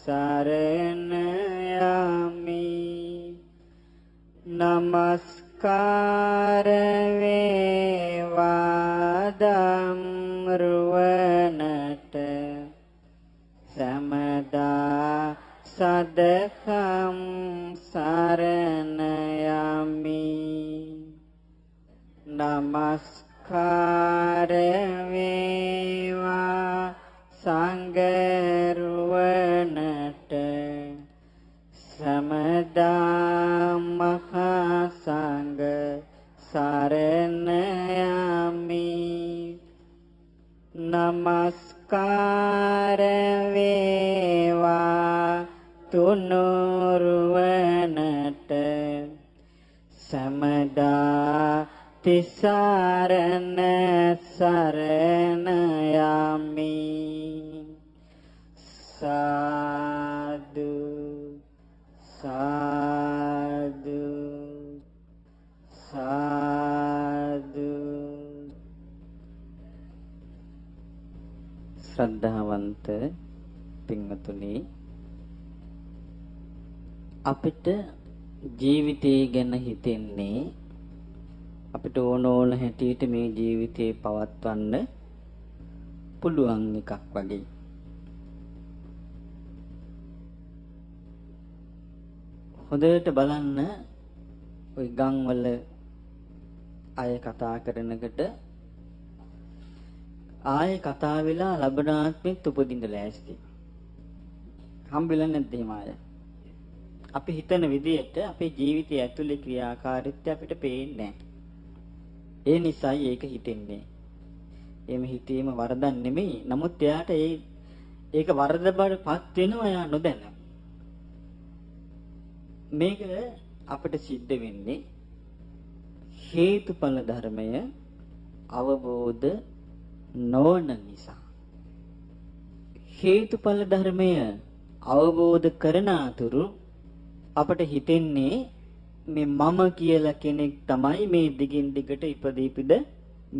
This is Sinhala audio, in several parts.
සරණ යමි නමස්කාර වේවා ධම්රුවනට සමදා සදකම් සරණ යමි නමස්කාර වේවා සංඝරුවනට සමදා මහා සංඝ සරණ යමි නමස්කාර වේවා තුනුරුවනට සමදා තිසරණ සරණ යමි සාදු සාදු සාදු. ශ්‍රද්ධාවන්ත පින්වතුනි, අපිට ජීවිතය ගැන හිතෙන්නේ අපිට ඕන හැටියට මේ ජීවිතේ පවත්වන්න පුළුවන් එකක් වගේ. හොඳට බලන්න ওই ගම්වල අය කතා කරනකොට ආයේ කතා වෙලා ලබන ආත්මෙත් උපදින්න ලෑස්ති. හම්බෙලා නැද්ද එහෙම අය? අපි හිතන විදිහට අපේ ජීවිතය ඇතුලේ ක්‍රියාකාරීත්වය අපිට පේන්නේ නැහැ. ඒ නිසායි ඒක හිතෙන්නේ. එහෙම හිතීම වරදක් නෙමෙයි. නමුත් එයාට ඒක වරද බවටපත් වෙනවා එයා නොදැන. මේක අපිට සිද්ධ වෙන්නේ හේතුඵල ධර්මය අවබෝධ නොවන නිසා. හේතුඵල ධර්මය අවබෝධ කරන අතුරු අපට හිතෙන්නේ මේ මම කියලා කෙනෙක් තමයි මේ දිගින් දිගට ඉපදීපිද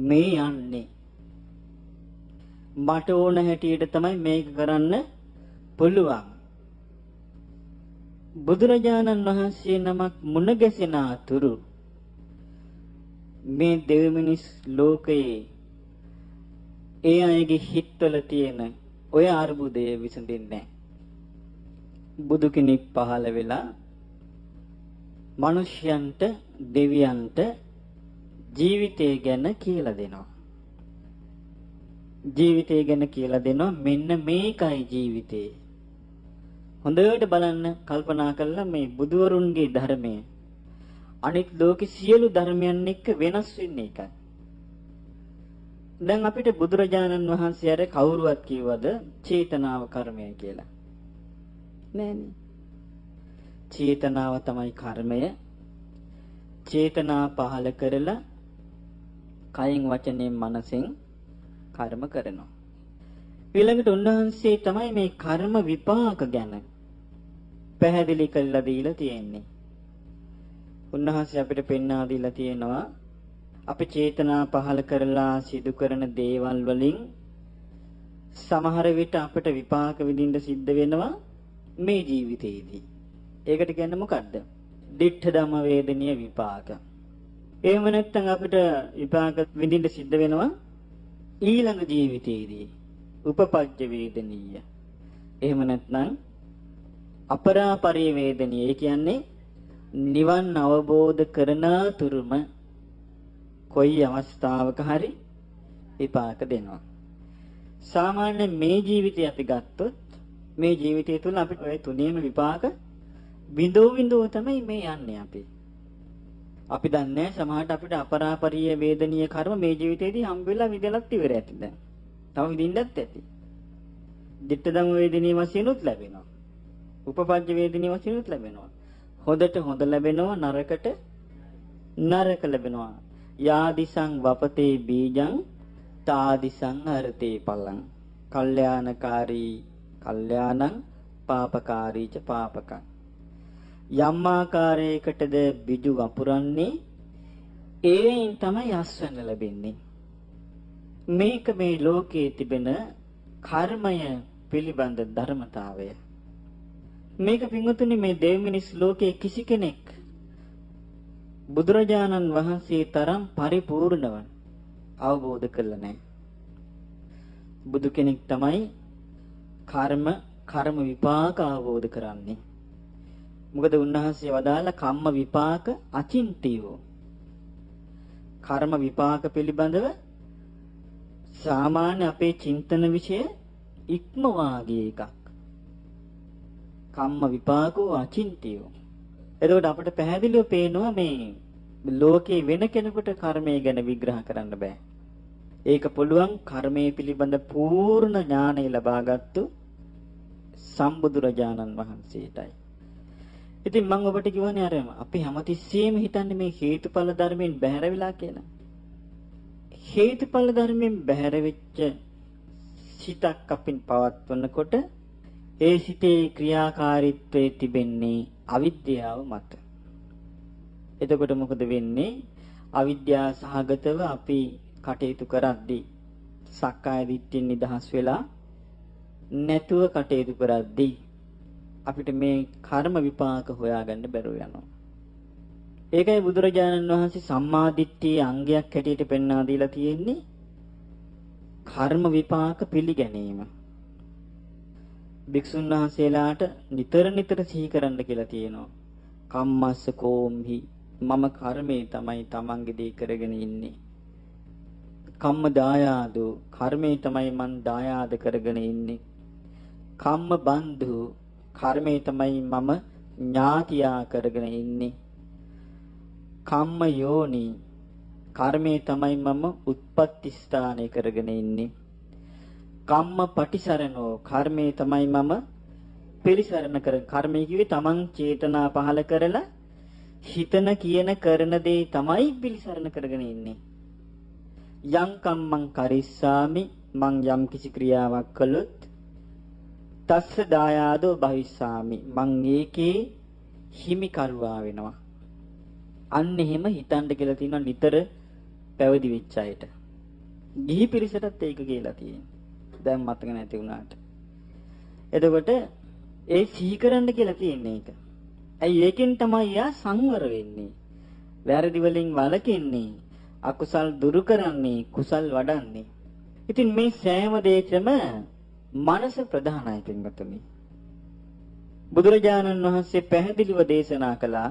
මේ යන්නේ. මට ඕන හැටියට තමයි මේක කරන්න පුළුවන්. බුදුරජාණන් වහන්සේ නමක් මුණ ගැසෙන අතුරු මේ දෙවි මිනිස් ලෝකයේ ඒ අයගේ හිත්වල තියෙන ඔය අර්බුදය විසඳෙන්නේ නැහැ. බුදු කෙනෙක් පහළ වෙලා මිනිස්යන්ට දෙවියන්ට ජීවිතය ගැන කියලා දෙනවා. ජීවිතය ගැන කියලා දෙනවා මෙන්න මේකයි ජීවිතය. හොඳට බලන්න කල්පනා කරලා මේ බුදුවරුන්ගේ ධර්මය අනිත් ලෝකේ සියලු ධර්මයන් එක්ක වෙනස් වෙන්නේ එකයි. දැන් අපිට බුදුරජාණන් වහන්සේ අර කවුරුවත් කිව්වද චේතනාව කර්මය කියලා? නෑනේ. චේතනාව තමයි කර්මය. චේතනා පහල කරලා කයින් වචනයෙන් මනසෙන් කර්ම කරනවා. ඊළඟට උන්වහන්සේ තමයි මේ කර්ම විපාක ගැන පැහැදිලි කරලා දීලා තියෙන්නේ. උන්වහන්සේ අපිට පෙන්වා දීලා තියෙනවා අපි චේතනා පහල කරලා සිදු කරන දේවල් වලින් සමහර විට අපිට විපාක විඳින්න සිද්ධ වෙනවා මේ ජීවිතේදී. ඒකට කියන්නේ මොකද්ද? දිඨ ධම්ම වේදනීය විපාක. එහෙම නැත්නම් අපිට විපාක විඳින්න සිද්ධ වෙනවා ඊළඟ ජීවිතේදී. උපපජ්ජ වේදනීය. එහෙම නැත්නම් අපරාපරි වේදනීය. ඒ කියන්නේ නිවන් අවබෝධ කරන තුරුම කොයි අවස්ථාවක හරි විපාක දෙනවා. සාමාන්‍ය මේ ජීවිතය අපි ගත්තොත් මේ ජීවිතය තුළ අපිට ඔය තුනේම විපාක බිඳෝ තමයි මේ යන්නේ අපි. අපි දන්නේ සමහරට අපිට අපරාපරිය වේදනීය කර්ම මේ ජීවිතේදී හම්බ වෙලා විදලත් ඉවර ඇති දැන්. තව විඳින්නත් ඇති. ditta ධම්ම වේදනීය වශයෙන්ුත් ලැබෙනවා. උපපජ්ජ වේදනීය වශයෙන්ුත් ලැබෙනවා. හොඳට හොඳ ලැබෙනවා නරකට නරක ලැබෙනවා. යාදිසං වපතේ බීජං තාදිසං අරතේ පලං. කල්යාණකාරී කල්යාණං පාපකාරී ච පාපකං. යම් ආකාරයකටද බිජු වපුරන්නේ ඒෙන් තමයි අස්වැන්න ලැබෙන්නේ. මේක මේ ලෝකයේ තිබෙන කර්මය පිළිබඳ ධර්මතාවය. මේක පින්වතුනි මේ දෙව් මිනිස් ලෝකයේ කිසි කෙනෙක් බුදුරජාණන් වහන්සේ තරම් පරිපූර්ණව අවබෝධ කරලා නැහැ. බුදු කෙනෙක් තමයි කර්ම විපාක අවබෝධ කරන්නේ. මොකද උන්වහන්සේ වදාළ කම්ම විපාක අචින්තියෝ. කර්ම විපාක පිළිබඳව සාමාන්‍ය අපේ චින්තන විෂය ඉක්මවාගේ එකක්. කම්ම විපාකෝ අචින්තියෝ. එතකොට අපිට පැහැදිලිව පේනවා මේ ලෝකේ වෙන කෙනෙකුට කර්මය ගැන විග්‍රහ කරන්න බෑ. ඒක පුළුවන් කර්මයේ පිළිබඳ පූර්ණ ඥානය ලබාගත්තු සම්බුදුරජාණන් වහන්සේටයි. ඉතින් මම ඔබට කියවනේ අර අපි හැමතිස්සෙම හිතන්නේ මේ හේතුඵල ධර්මයෙන් බැහැර වෙලා කියලා. හේතුඵල ධර්මයෙන් බැහැර වෙච්ච සිතක් අපින් පවත්වනකොට ඒ සිතේ ක්‍රියාකාරීත්වයේ තිබෙන්නේ අවිද්‍යාව මත. එතකොට මොකද වෙන්නේ? අවිද්‍යාව සහගතව අපි කටයුතු කරද්දී සක්කාය දිට්ඨියෙන් නිදහස් වෙලා නැතුව කටයුතු කරද්දී අපිට මේ කර්ම විපාක හොයාගන්න බැරුව යනවා. ඒකයි බුදුරජාණන් වහන්සේ සම්මා දිට්ඨියේ අංගයක් හැටියට පෙන්වා දීලා තියෙන්නේ කර්ම විපාක පිළිගැනීම. භික්ෂුන් වහන්සේලාට නිතර සිහි කරන්න කියලා තියෙනවා. කම්මස්ස කෝම්හි මම කර්මේ තමයි තමන්ගේ දේ කරගෙන ඉන්නේ. කම්ම දායාදෝ කර්මේ තමයි මං දායාද කරගෙන ඉන්නේ. කම්ම බන්ධු කර්මේ තමයි මම ඥාතියා කරගෙන ඉන්නේ. කම්ම යෝනි කර්මේ තමයි මම උත්පත්ති ස්ථානය කරගෙන ඉන්නේ. කම්ම පටිසරණෝ කර්මේ තමයි මම පිළිසරණ කර කර්මය කිව්වේ තමන් චේතනා පහල කරලා හිතන කියන කරන දේ තමයි පිළිසරණ කරගෙන ඉන්නේ. යම් කම්මං කරිස්සාමි මං යම් කිසි ක්‍රියාවක් කළොත් තස්ස දායාදෝ භවිස්සාමි මං ඒකේ හිමිකරුවා වෙනවා. අන්න එහෙම හිතන්න කියලා තියෙනවා නිතර පැවිදි වෙච්ච අයට. ගිහි පිරිසටත් ඒක කියලා තියෙනවා. දැන් මතක නැති වුණාට. එතකොට ඒ සිහි කරන්න කියලා තියෙන එක. ඇයි ඒකෙන් තමයි යා සංවර වෙන්නේ. වැරදි වලින් වළකින්නේ. අකුසල් දුරු කරන්නේ, කුසල් වඩන්නේ. ඉතින් මේ සෑම දෙයකම මනස ප්‍රධානයි පින්වතුනි. බුදුරජාණන් වහන්සේ පැහැදිලිව දේශනා කළා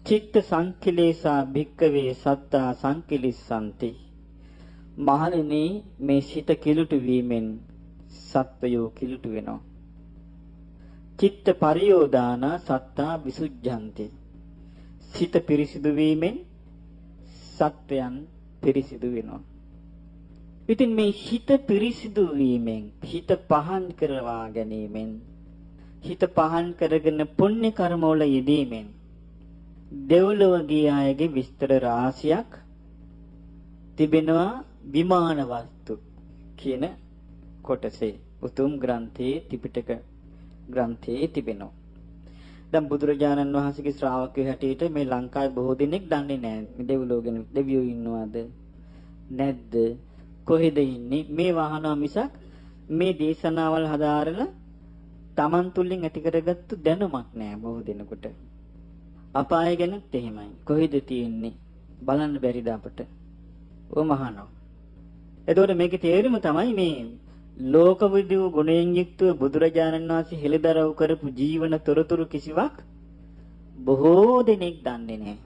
චිත්ත සංකිලේසා භික්කවේ සත්තා සංකිලිස්සanti. මහණෙනි මේ සිත කිලුට වීමෙන් සත්වයෝ කිලුට වෙනවා. චිත්ත පරියෝදාන සත්තා විසුද්ධಂತಿ. සිත පිරිසිදු වීමෙන් සත්වයන් පිරිසිදු වෙනවා. ඉතින් මේ හිත පිරිසිදු වීමෙන්, හිත පහන් කරවා ගැනීමෙන්, හිත පහන් කරගෙන පුණ්‍ය කර්ම වල යෙදීමෙන් දෙව්ලොව ගිය අයගේ විස්තර රාශියක් තිබෙනවා විමාන වස්තු කියන කොටසේ උතුම් ග්‍රන්ථයේ ත්‍රිපිටක ග්‍රන්ථයේ තිබෙනවා. දැන් බුදුරජාණන් වහන්සේගේ ශ්‍රාවකයෝ හැටියට මේ ලංකාවේ බොහෝ දෙනෙක් දන්නේ නැහැ. මේ දෙව්ලොව ගැන දෙවියෝ ඉන්නවද නැද්ද? කොහෙද ඉන්නේ? මේ වහනවා මිසක් මේ දේශනාවල් හදාරලා Taman තුලින් ඇති කරගත්තු දැනුමක් නැහැ බොහෝ දෙනෙකුට. අපාය ගැනත් එහෙමයි. කොහෙද තියෙන්නේ? බලන්න බැරිද අපට? ඔය මහානෝ. එතකොට මේකේ තේරුම තමයි මේ ලෝකවිදූ ගුණයෙන් යුක්තව බුදුරජාණන් වහන්සේ හෙළිදරව් කරපු ජීවන තොරතුරු කිසිවක් බොහෝ දෙනෙක් දන්නේ නැහැ.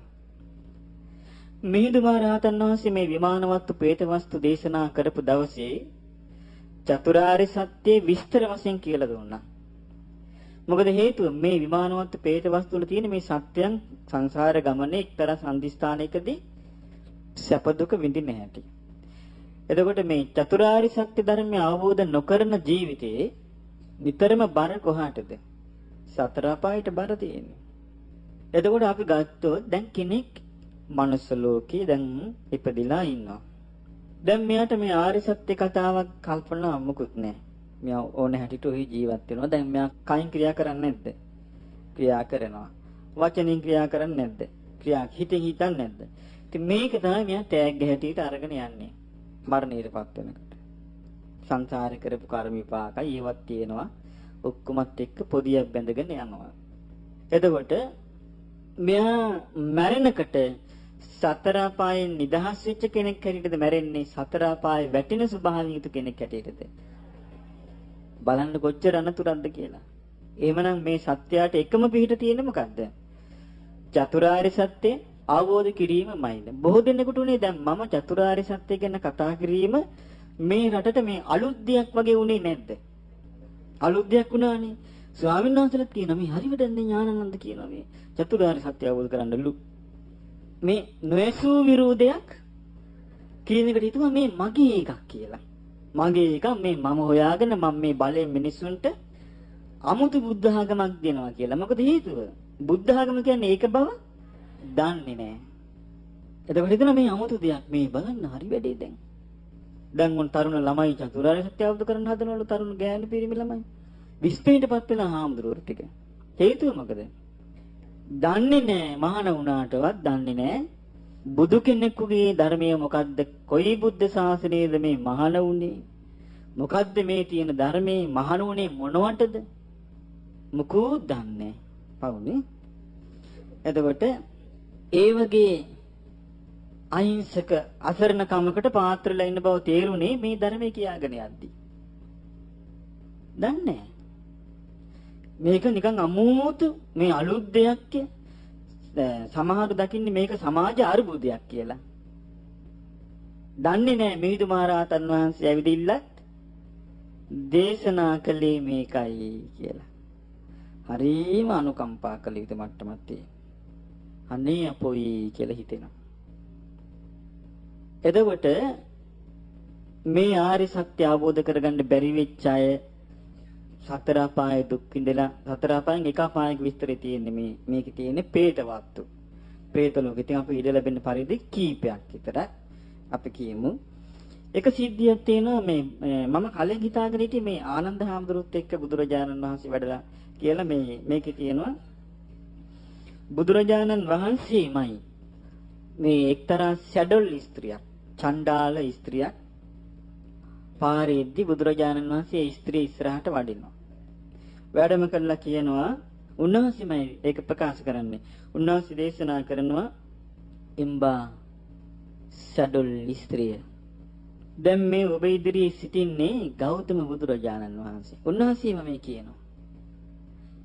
මිහිඳු මහ රහතන් වහන්සේ මේ විමානවත්තු പ്രേතවස්තු දේශනා කරපු දවසේ චතුරාර්ය සත්‍ය විස්තර වශයෙන් කියලා දුන්නා. මොකද හේතුව මේ විමානවත්තු പ്രേතවස්තු වල තියෙන මේ සත්‍යයන් සංසාර ගමනේ එක්තරා සම්දිස්ථානයකදී සැප දුක විඳින්න හැටි. එතකොට මේ චතුරාර්ය සත්‍ය ධර්මය අවබෝධ නොකරන ජීවිතේ නිතරම බර කොහාටද? සතර අපායට බර තියෙන්නේ. එතකොට අපි ගත්තොත් දැන් කෙනෙක් මනුස්ස ලෝකේ දැන් ඉපදිලා ඉන්නවා. දැන් මෙයාට මේ ආර්ය සත්‍ය කතාවක් කල්පනා මොකුත් නැහැ. මෙයා ඕන හැටියට ඔහි ජීවත් වෙනවා. දැන් මෙයා කයින් ක්‍රියා කරන්නේ නැද්ද? ක්‍රියා කරනවා. වචනෙන් ක්‍රියා කරන්නේ නැද්ද? හිතින් හිතන්නේ නැද්ද? ඉතින් මේක තමයි මෙයා තෑග්ග හැටියට අරගෙන යන්නේ. මරණයටපත් වෙනකොට. සංසාරේ කරපු කර්ම විපාකයි ඒවත් තියෙනවා. ඔක්කොමත් එක්ක පොදියක් බැඳගෙන යනවා. එතකොට මෙයා මැරෙනකොට සතර අපායෙන් නිදහස් වෙච්ච කෙනෙක් හැටියටද මැරෙන්නේ සතර අපායේ වැටෙන ස්වභාවයෙන් යුතු කෙනෙක් හැටියටද? බලන්න කොච්චර අනතුරක්ද කියලා. එහෙමනම් මේ සත්‍යයට එකම පිහිට තියෙන්නේ මොකද්ද? චතුරාර්ය සත්‍ය අවබෝධ කිරීමමයි. බොහෝ දෙනෙකුට උනේ දැන් මම චතුරාර්ය සත්‍ය ගැන කතා කිරීම මේ රටට මේ අලුත් දෙයක් වගේ උනේ නැද්ද? අලුත් දෙයක් වුණානේ. ස්වාමීන් වහන්සේලාත් කියනවා මේ හරි වැඩන්නේ ඥානানন্দ කියනවා මේ චතුරාර්ය සත්‍ය අවබෝධ කරගන්නලු. මේ නොයසූ විරෝධයක් කියන එකට හිතුවා මේ මගේ එකක් කියලා. මගේ එකක් මේ මම හොයාගෙන මම මේ බලයෙන් මිනිස්සුන්ට අමුතු බුද්ධ ආගමක් දෙනවා කියලා. මොකද හේතුව? බුද්ධ ආගම කියන්නේ ඒක බව දන්නේ නැහැ. එතකොට හිතනවා මේ අමුතු දෙයක් මේ බලන්න හරි වැඩේ දැන්. දැන් උන් තරුණ ළමයි චතුරාර්ය සත්‍ය අවබෝධ කරගන්න හදනවලු තරුණ ගෑනු පිරිමි ළමයි. විස්පේටපත් වෙන හාමුදුරුවෝ ටික. හේතුව මොකද? දන්නේ නැහැ මහාන වුණාටවත් දන්නේ නැහැ බුදු කෙනෙකුගේ ධර්මය මොකද්ද? කොයි බුද්ධ ශාසනයේද මේ මහාන වුණේ? මොකද්ද මේ තියෙන ධර්මයේ මහාන වුණේ මොනවටද? මොකෝ දන්නේ. පවුනේ. එතකොට ඒ වගේ අහිංසක අසරණ කමකට පාත්‍රලා ඉන්න බව තේරුනේ මේ ධර්මයේ කියාගෙන යද්දි. දන්නේ මේක නිකන් අමෝතු මේ අලුත් දෙයක් සමහරු දකින්නේ මේක සමාජ අරුබුදයක් කියලා. දන්නේ නැහැ මිහිඳු මහරහතන් වහන්සේ ඇවිදින්නත් දේශනා කළේ මේකයි කියලා. හරිම අනුකම්පා කළ යුතු මට්ටමක් තියෙනවා. අනේ අපොයි කියලා හිතෙනවා. එතකොට මේ ආරි සත්‍ය අවබෝධ කරගන්න බැරි වෙච්ච අය සතර අපායේ දුක් විඳලා සතර අපායෙන් එක අපායක විස්තරේ තියෙන්නේ මේකේ තියෙන්නේ പ്രേත වස්තු. പ്രേත ලෝකෙ ඉතින් අපි ඉඩ ලැබෙන පරිදි කීපයක් විතර අපි කියමු. එක සිද්ධියක් තියෙනවා මේ මම කලින් හිතාගෙන හිටියේ මේ ආනන්ද හාමුදුරුවොත් එක්ක බුදුරජාණන් වහන්සේ වැඩලා කියලා මේකේ තියෙනවා බුදුරජාණන් වහන්සේමයි මේ එක්තරා ෂැඩල් ස්ත්‍රියක් චණ්ඩාල ස්ත්‍රියක් පාරේද්දි බුදුරජාණන් වහන්සේ ඒ ස්ත්‍රිය ඉස්සරහට වඩිනවා. වැඩම කළා කියනවා උන්වහන්සේමයි ඒක ප්‍රකාශ කරන්නේ. උන්වහන්සේ දේශනා කරනවා එම්බා ෂැඩල් ස්ත්‍රිය. දැන් මේ ඔබ ඉදිරියේ සිටින්නේ ගෞතම බුදුරජාණන් වහන්සේ. උන්වහන්සේම මේ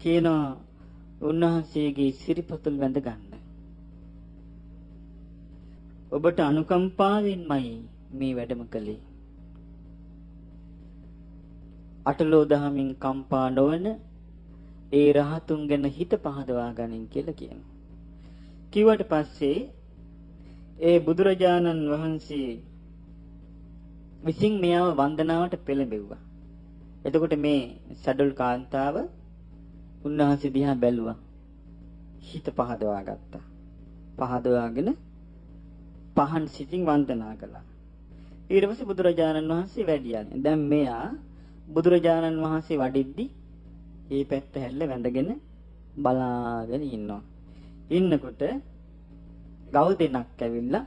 කියනවා උන්වහන්සේගේ සිරිපතුල් වැඳ ගන්න. ඔබට අනුකම්පාවෙන්මයි මේ වැඩම කළේ. අටලෝ දහමින් කම්පා නොවන ඒ රහතුන් ගැන හිත පහදවා ගනින් කියලා කියනවා. කිව්වට පස්සේ ඒ බුදුරජාණන් වහන්සේ විසින් මෙයාව වන්දනාවට පෙළඹෙව්වා. එතකොට මේ සඩොල් කාන්තාව උන්වහන්සේ දිහා බැලුවා. හිත පහදවා ගත්තා. පහදවාගෙන පහන් සිතින් වන්දනා කළා. ඊට පස්සේ බුදුරජාණන් වහන්සේ වැඩියානේ. දැන් මෙයා බුදුරජාණන් වහන්සේ වඩිද්දි මේ පැත්ත හැල්ල වැඳගෙන බලාගෙන ඉන්නවා. ඉන්නකොට ගව දෙනක් ඇවිල්ලා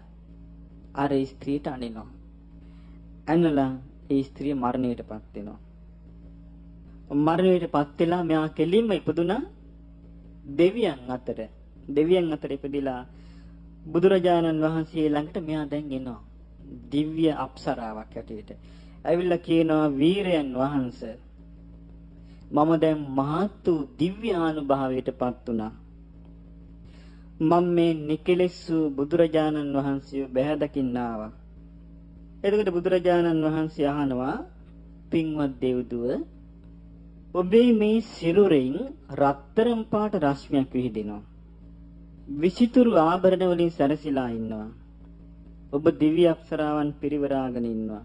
අර ස්ත්‍රියට අනිනවා. ඇනලා ඒ ස්ත්‍රිය මරණයටපත් වෙනවා. මරණයටපත් වෙලා මෙයා කෙලින්ම ඉපදුනා දෙවියන් අතර. දෙවියන් අතර ඉපදිලා බුදුරජාණන් වහන්සේ ළඟට මෙයා දැන් එනවා. දිව්‍ය අප්සරාවක් ඇටියට. ඇවිල්ලා කියනවා වීරයන් වහන්සේ මම දැන් මහත් වූ දිව්‍යානුභාවයටපත් වුණා. මම මේ නිකලෙස් වූ බුදුරජාණන් වහන්සේ බැහැ දකින්න ආවා. එතකොට බුදුරජාණන් වහන්සේ අහනවා පින්වත් දෙව්දුව ඔබේ මේ සිරුරෙන් රත්තරන් පාට රශ්මියක් විහිදෙනවා. විචිතුරු ආභරණ වලින් සැරසිලා ඉන්නවා. ඔබ දිව්‍ය අප්සරාවන් පිරිවරාගෙන ඉන්නවා.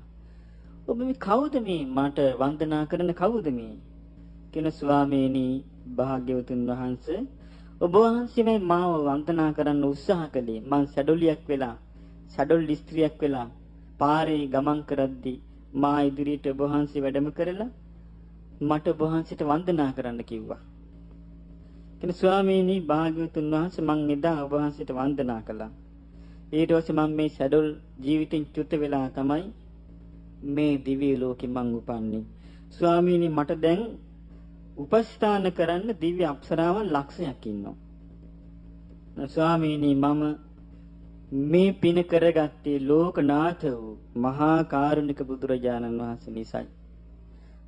ඔබ මේ කවුද මේ මට වන්දනා කරන කවුද මේ? කියන ස්වාමීනි භාග්‍යවතුන් වහන්සේ ඔබ වහන්සේ මේ මාව වන්දනා කරන්න උත්සාහ කළේ මං සැඩොලියක් වෙලා සැඩොල් ස්ත්‍රියක් වෙලා පාරේ ගමන් කරද්දී මා ඉදිරියට ඔබ වහන්සේ වැඩම කරලා මට ඔබ වහන්සේට වන්දනා කරන්න කිව්වා. කියන ස්වාමීනි භාග්‍යවතුන් වහන්සේ මං එදා ඔබ වහන්සේට වන්දනා කළා. ඊට පස්සේ මම මේ සැඩොල් ජීවිතෙන් චුත වෙලා තමයි මේ දිව්‍ය ලෝකෙ මං උපන්නේ. ස්වාමීනි මට දැන් උපස්ථාන කරන්න දිව්‍ය අප්සරාවන් ලක්ෂයක් ඉන්නවා. ස්වාමීනි මම මේ පින කරගත්තේ ලෝකනාථ වූ මහා කාරුණික බුදුරජාණන් වහන්සේ නිසායි.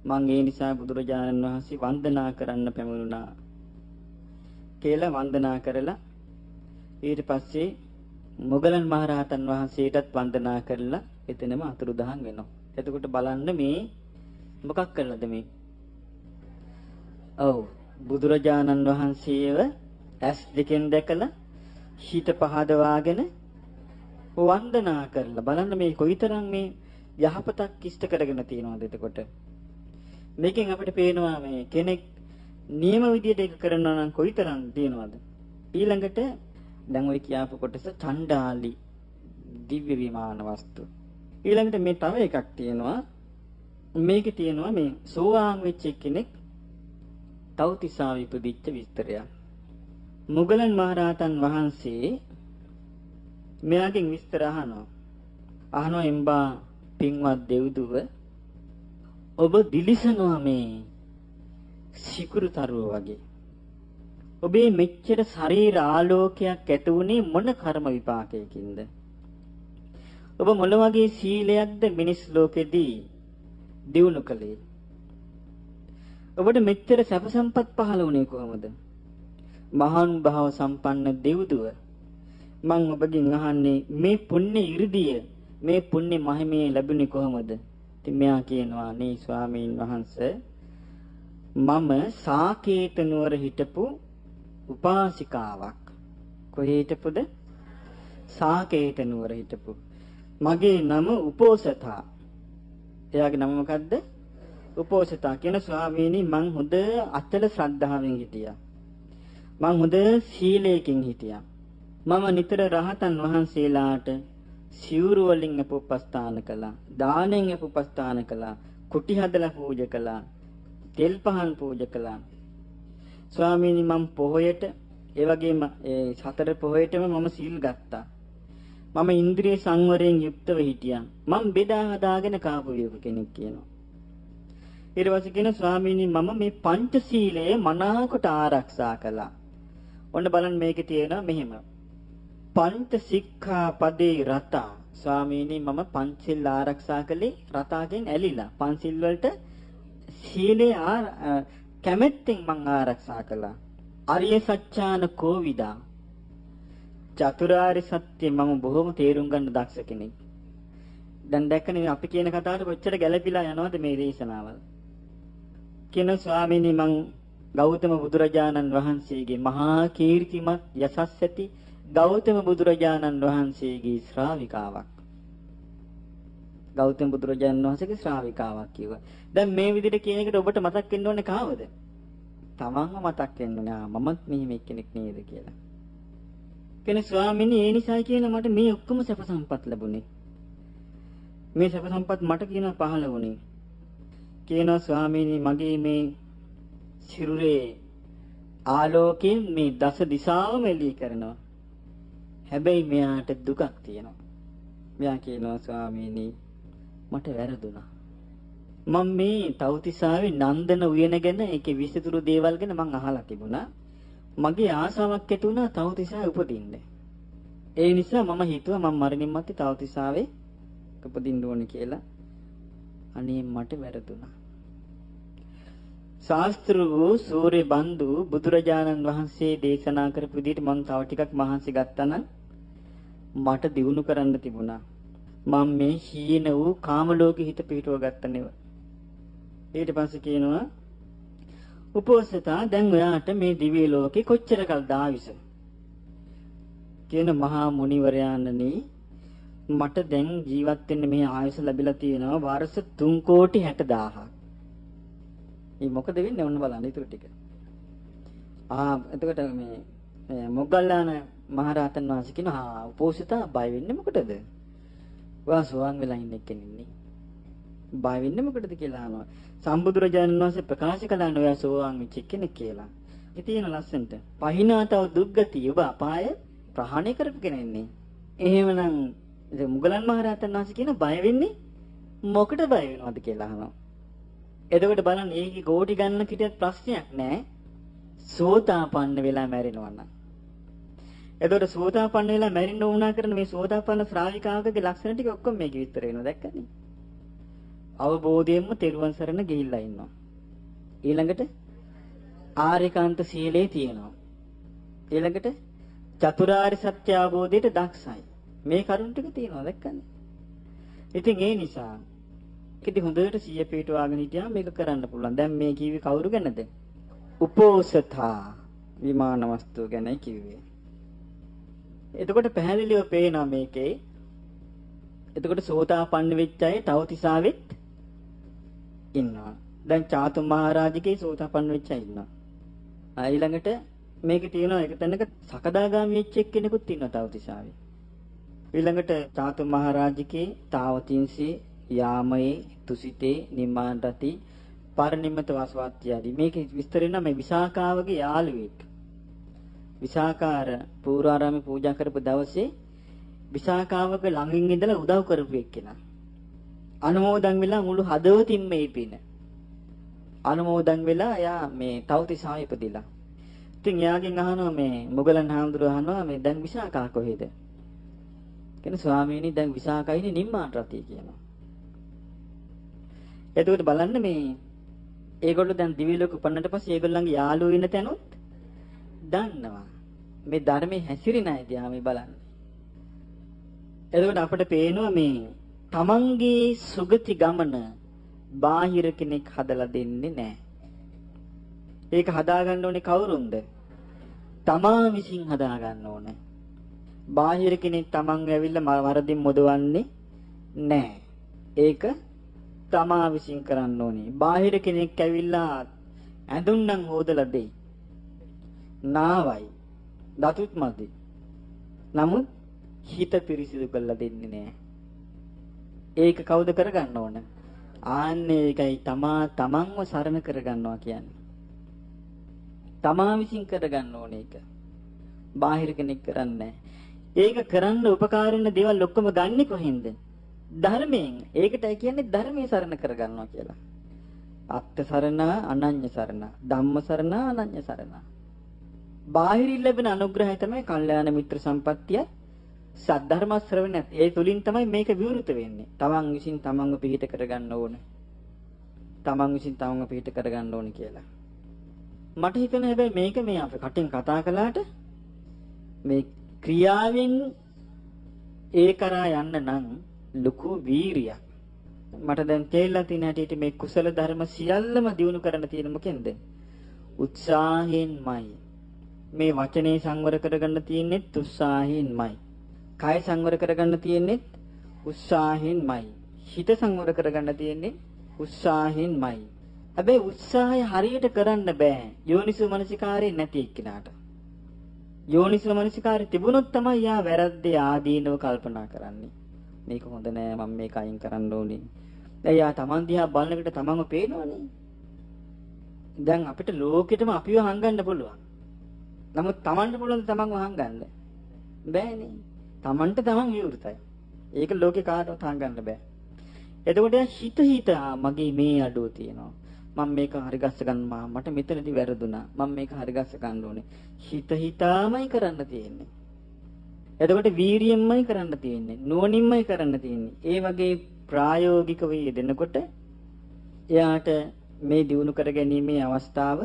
මං ඒ නිසා බුදුරජාණන් වහන්සේ වන්දනා කරන්න පැමිණුණා කියලා වන්දනා කරලා ඊට පස්සේ මොගලන් මහරහතන් වහන්සේටත් වන්දනා කරලා එතනම අතුරුදහන් වෙනවා. එතකොට බලන්න මේ මොකක් කරලාද මේ? ඔව් බුදුරජාණන් වහන්සේව ඇස් දෙකෙන් දැකලා හිත පහදවාගෙන වන්දනා කරලා බලන්න මේ කොයිතරම් මේ යහපතක් ඉෂ්ට කරගෙන තියෙනවද එතකොට. මේකෙන් අපිට පේනවා මේ කෙනෙක් නියම විදියට ඒක කරනවා නම් කොයිතරම් තියෙනවද. ඊළඟට දැන් ඔය කියාපු කොටස චණ්ඩාලි දිව්‍ය විමාන වස්තු. ඊළඟට මේ තව එකක් තියෙනවා. මේකේ තියෙනවා මේ සෝවාන් වෙච්ච කෙනෙක් තව්තිසා ඉපදිච්ච විස්තරයක්. මුගලන් මහරහතන් වහන්සේ මෙයාගෙන් විස්තර අහනවා එම්බා පින්වත් දෙව්දුව ඔබ දිලිසනවා මේ සිකුරුතරුව වගේ. ඔබේ මෙච්චර ශරීර ආලෝකයක් ඇති වුණේ මොන කර්ම විපාකයකින්ද? ඔබ මොන වගේ සීලයක්ද මිනිස් ලෝකෙදී දියුණු කළේ? ඔබට මෙච්චර සැප සම්පත් පහළ වුණේ කොහොමද? මහාන් භාව සම්පන්න දෙව්දුව මම ඔබගෙන් අහන්නේ මේ පුණ්‍ය 이르දිය මේ පුණ්‍ය මහිමේ ලැබුණේ කොහොමද? ඉතින් මෙයා කියනවා නේ ස්වාමීන් වහන්සේ මම සාකේත නුවර හිටපු උපාසිකාවක්. කොහේ හිටපුද? සාකේත නුවර හිටපු. මගේ නම උපෝසතා. එයාගේ නම මොකද්ද? උපෝසතා කියන ස්වාමීනි මං හොඳ අචල ශ්‍රද්ධාවෙන් හිටියා. මං හොඳ සීලයෙන් හිටියා. මම නිතර රහතන් වහන්සේලාට සිවුරු වලින් උපස්ථාන කළා. දානෙන් උපස්ථාන කළා. කුටි හදලා පූජා කළා. තෙල් පහන් පූජා කළා. ස්වාමීනි මම පොහොයට ඒ වගේම ඒ සතර පොහොයටම මම සීල් ගත්තා. මම ඉන්ද්‍රිය සංවරයෙන් යුක්තව හිටියා. මම බෙදා හදාගෙන කාපු කෙනෙක් කියනවා. ඊට පස්සේ කියන ස්වාමීනි මම මේ පංචශීලය මනාකොට ආරක්ෂා කළා. ඔන්න බලන්න මේකේ තියෙනවා මෙහෙම. පංච සික්ඛා පදේ රතා. ස්වාමීනි මම පංචශීල ආරක්ෂා කළේ රතාගෙන් ඇලිලා. පංචශීල වලට සීලේ කැමැත්තෙන් මං ආරක්ෂා කළා. අරිය සත්‍යාන කෝවිදා. චතුරාර්ය සත්‍ය මම බොහොම තේරුම් ගන්න දක්ෂ කෙනෙක්. දැන් දැක්කනේ අපි කියන කතාවට කොච්චර ගැළපීලා යනවද මේ දේශනාවල්. කියන ස්වාමීනි මං ගෞතම බුදුරජාණන් වහන්සේගේ මහා කීර්තිමත් යසස් ඇති ගෞතම බුදුරජාණන් වහන්සේගේ ශ්‍රාවිකාවක්. ගෞතම බුදුරජාණන් වහන්සේගේ ශ්‍රාවිකාවක් කිව්වා. දැන් මේ විදිහට කියන එකට ඔබට මතක් වෙන්න ඕනේ කාවද? තමන්ම මතක් වෙන්න ඕනේ. මමත් මෙහෙම කෙනෙක් නේද කියලා. කෙනෙක් ස්වාමීනි ඒ නිසායි කියන මට මේ ඔක්කොම සැප සම්පත් ලැබුණේ. මේ සැප සම්පත් මට කියන පහළ වුණේ. කියනවා ස්වාමීනි මගේ මේ සිරුරේ ආලෝකයෙන් මේ දස දිශාවම එළි කරනවා. හැබැයි මෙයාට දුකක් තියෙනවා. මෙයා කියනවා ස්වාමීනි මට වැරදුනා. මම මේ තව්තිසාවේ නන්දන උයන ගැන ඒකේ විසිතුරු දේවල් ගැන මං අහලා තිබුණා. මගේ ආසාවක් ඇති වුණා තව්තිසාවේ උපදින්න. ඒ නිසා මම හිතුවා මම මරණින් මත්තේ තව්තිසාවේ උපදින්න ඕනේ කියලා. අනේ මට වැරදුනා. ශාස්ත්‍ර වූ සූර්ය බන්දු බුදුරජාණන් වහන්සේ දේශනා කරපු විදිහට මම තව ටිකක් මහන්සි ගත්තා නම් මට දිනු කරන්න තිබුණා. මම මේ හීන වූ කාම ලෝකෙ හිත පිටව ගත්ත නෙව. ඊට පස්සේ කියනවා උපෝසතා දැන් ඔයාට මේ දිව්‍ය ලෝකෙ කොච්චර කල් දාවිස කියන මහා මුනිවරයාණනි මට දැන් ජීවත් වෙන්න මේ ආයුෂ ලැබිලා තියෙනවා වර්ෂ 3,60,000ක්. මේ මොකද වෙන්නේ ඔන්න බලන්න ඊටු ටික. එතකොට මේ මොග්ගල්ලාන මහරහතන් වහන්සේ කියනවා උපෝසිතා බය වෙන්නේ මොකටද? ඔයා සෝවාන් වෙලා ඉන්න කෙනෙක්නේ. බය වෙන්නේ මොකටද කියලා අහනවා. සම්බුදුරජාණන් වහන්සේ ප්‍රකාශ කළා නෝ ඔයා සෝවාන් වෙච්ච කෙනෙක් කියලා. ඒ තියෙන ලස්සනට. පහිනාතව දුක්ගති ඔබ අපාය ප්‍රහාණය කරපු කෙනෙක්නේ. එහෙමනම් මුගලන් මහරහතන් වහන්සේ කියන බය වෙන්නේ මොකට බය වෙනවද කියලා අහනවා. එතකොට බලන්න ඒකේ කෝටි ගණන කිටියත් ප්‍රශ්නයක් නෑ. සෝතාපන්න වෙලා මැරෙනවා නම්. එතකොට සෝතාපන්න වෙලා මැරෙන්න උනා කරන මේ සෝතාපන්න ශ්‍රාවිකාවකගේ ලක්ෂණ ටික ඔක්කොම මේකේ විස්තර වෙනවා දැක්කනේ. අවබෝධයෙන්ම තෙරුවන් සරණ ගිහිල්ලා ඉන්නවා. ඊළඟට ආර්යකාන්ත සීලේ තියෙනවා. ඊළඟට චතුරාර්ය සත්‍ය අවබෝධයට දක්ෂයි. මේ කරුණ ටික තියෙනවා දැක්කනේ. ඉතින් ඒ නිසා ඉතින් හොඳට සිය පිටවාගෙන හිටියාම මේක කරන්න පුළුවන්. දැන් මේ කිව්වේ කවුරු ගැනද? උපෝසථා විමාන වස්තුව ගැනයි කිව්වේ. එතකොට පැහැදිලිව පේනවා මේකේ. එතකොට සෝතාපන්න වෙච්ච අය තවතිසාවෙත් ඉන්නවා. දැන් චාතු මහරජගේ සෝතාපන්න වෙච්ච අය ඉන්නවා. ඊළඟට මේකේ තියෙනවා එක තැනක සකදාගාමී වෙච්ච එක්කෙනෙකුත් ඉන්නවා තවතිසාවේ. ඊළඟට චාතු මහරජගේ තාවතින්සේ යාමයේ තුසිතේ නිමාණටති පරිනිම්මත වාසවත්‍යදී මේකේ විස්තර වෙනවා මේ විසාකාවගේ යාළුවෙක්. විසාකාර පූර්වාරාමේ පූජා කරපු දවසේ විසාකාවක ළඟින් ඉඳලා උදව් කරපු එක්කෙනා. අනුමෝදන් වෙලා මුළු හදවතින්ම මේ පින. අනුමෝදන් වෙලා එයා මේ තවතිසාව ඉපදිලා. ඉතින් එයාගෙන් අහනවා මේ මොගලන් හාමුදුරුවෝ අහනවා මේ දැන් විසාකා කොහෙද? කියන ස්වාමීනි දැන් විසාකා ඉන්නේ නිම්මාන රතේ කියනවා. එතකොට බලන්න මේ ඒගොල්ලෝ දැන් දිව්‍ය ලෝක උපන්නට පස්සේ ඒගොල්ලන්ගේ යාළුවෝ ඉන්න තැනොත් දන්නවා. මේ ධර්මයේ හැසිරෙන අය දිහා මේ බලන්න. එතකොට අපිට පේනවා මේ තමන්ගේ සුගති ගමන බාහිර කෙනෙක් හදලා දෙන්නේ නැහැ. ඒක හදාගන්න ඕනේ කවුරුන්ද? තමා විසින් හදාගන්න ඕනේ. බාහිර කෙනෙක් තමන් ඇවිල්ලා වරදින් මොදවන්නේ නැහැ. ඒක තමා විසින් කරන්න ඕනේ. බාහිර කෙනෙක් ඇවිල්ලා ඇඳුම්නම් හොදලා දෙයි. නාවයි. දතුත් මදි. නමුත් හිත පිරිසිදු කරලා දෙන්නේ නැහැ. ඒක කවුද කරගන්න ඕන? ආන්නේ ඒකයි තමන්ව සරණ කරගන්නවා කියන්නේ. තමා විසින් කරගන්න ඕනේ ඒක. බාහිර කෙනෙක් කරන්නේ ඒක කරන්න උපකාර වෙන දේවල් ඔක්කොම ගන්නෙ කොහෙන්ද? ධර්මයෙන්. ඒකටයි කියන්නේ ධර්මයේ සරණ කරගන්නවා කියලා. අත්ත් සරණ, අනඤ්‍ය සරණ, ධම්ම සරණ, අනඤ්‍ය සරණ. බාහිරින් ලැබෙන අනුග්‍රහය තමයි කල්යාණ මිත්‍ර සම්පත්තිය, සද්ධර්ම ශ්‍රවණය. ඒ තුලින් තමයි මේක විවෘත වෙන්නේ. තමන් විසින් තමන්ව පිහිට කරගන්න ඕන. තමන් විසින් තමන්ව පිහිට කරගන්න ඕන කියලා. මට හිතෙන හැබැයි මේක මේ අපි කටින් කතා කළාට මේ ක්‍රියාවෙන් ඒ කරා යන්න නම් ලොකු වීරියක්. මට දැන් තේරලා තියෙන හැටියට මේ කුසල ධර්ම සියල්ලම දිනු කරන්න තියෙන මොකෙන්ද? උත්සාහයෙන්මයි. මේ වචනේ සංවර කරගන්න තියෙන්නේ උත්සාහයෙන්මයි. කය සංවර කරගන්න තියෙන්නේ උත්සාහයෙන්මයි. හිත සංවර කරගන්න තියෙන්නේ උත්සාහයෙන්මයි. හැබැයි උත්සාහය හරියට කරන්න බෑ යෝනිසෝ මනසිකාරේ නැති එක්කිනාට. යෝනිසෝ මනසිකාරේ තිබුණොත් තමයි යා වැරද්දේ ආදීනව කල්පනා කරන්නේ. මේක හොඳ නෑ මම මේක අයින් කරන්න ඕනේ. දැන් යා Taman දිහා බලනකොට Tamanව පේනවනේ. දැන් අපිට ලෝකෙටම අපිව හංගන්න පුළුවන්. නමුත් Tamanට පුළුවන් Tamanව හංගන්න බෑනේ. Tamanට Taman විවෘතයි. ඒක ලෝකේ කාටවත් හංගන්න බෑ. එතකොට හිත මගේ මේ අඩුව තියෙනවා. මම මේක හරි ගස්ස ගන්නවා. මට මෙතනදී වැරදුනා. මම මේක හරි ගස්ස ගන්න ඕනේ. හිතාමයි කරන්න තියෙන්නේ. එතකොට වීරියෙන්මයි කරන්න තියෙන්නේ. නුවණින්මයි කරන්න තියෙන්නේ. ඒ වගේ ප්‍රායෝගිකව යෙදෙනකොට එයාට මේ දිනු කර ගැනීමේ අවස්ථාව